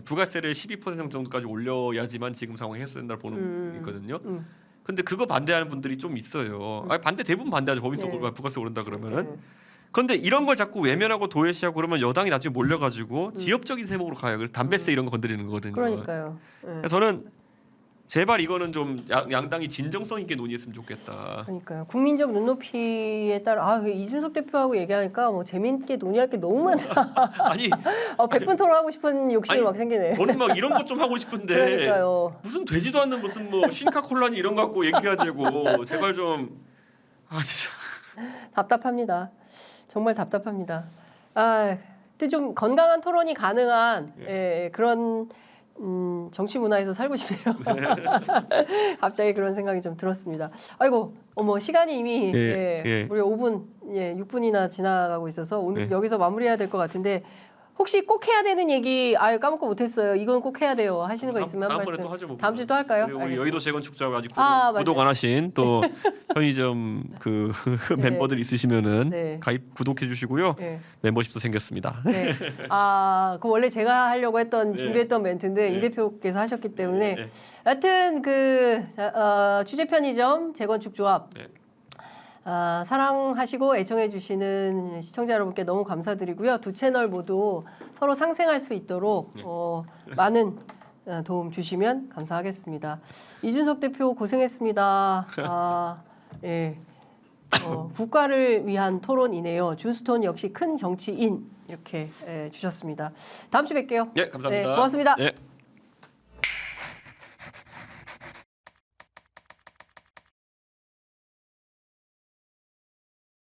부가세를 12% 정도까지 올려야지만 지금 상황이 해소된다고 보는 있거든요. 근데 그거 반대하는 분들이 좀 있어요. 반대 대부분 반대하죠. 법인세 부가세 오른다 그러면은. 그런데 이런 걸 자꾸 외면하고 도외시하고 그러면 여당이 나중에 몰려가지고 지역적인 세목으로 가요. 그래서 담배세 이런 거 건드리는 거거든요. 그러니까요. 네. 그래서 저는 제발 이거는 좀 양당이 진정성 있게 논의했으면 좋겠다. 그러니까요. 국민적 눈높이에 따라 이준석 대표하고 얘기하니까 뭐 재밌게 논의할 게 너무 많다. 아니 100분 토론하고 싶은 욕심이 아니, 막 생기네. 저는 막 이런 것 좀 하고 싶은데 그러니까요. 무슨 되지도 않는 무슨 뭐 쉰카콜라니 이런 거 갖고 얘기해야 되고 제발 좀 진짜 답답합니다. 정말 답답합니다. 좀 건강한 토론이 가능한 그런 정치 문화에서 살고 싶네요. 갑자기 그런 생각이 좀 들었습니다. 아이고, 어머 시간이 이미 우리 5분, 6분이나 지나가고 있어서 오늘 여기서 마무리해야 될 것 같은데 혹시 꼭 해야 되는 얘기 까먹고 못했어요. 이건 꼭 해야 돼요. 하시는 거 있으면 한 다음번에 말씀. 또 하죠. 뭐. 다음 주에 또 할까요? 우리 알겠습니다. 여의도 재건축자가 아직 맞아요. 구독 안 하신 또 편의점 그 멤버들 있으시면은 네. 가입 구독해 주시고요. 네. 멤버십도 생겼습니다. 네. 그 원래 제가 하려고 했던 준비했던 멘트인데 이 대표께서 하셨기 때문에 하여튼 취재 편의점 재건축 조합 사랑하시고 애청해주시는 시청자 여러분께 너무 감사드리고요. 두 채널 모두 서로 상생할 수 있도록 많은 도움 주시면 감사하겠습니다. 이준석 대표 고생했습니다. 국가를 위한 토론이네요. 준스톤 역시 큰 정치인 이렇게 주셨습니다. 다음 주에 뵐게요. 네, 감사합니다. 고맙습니다. 네.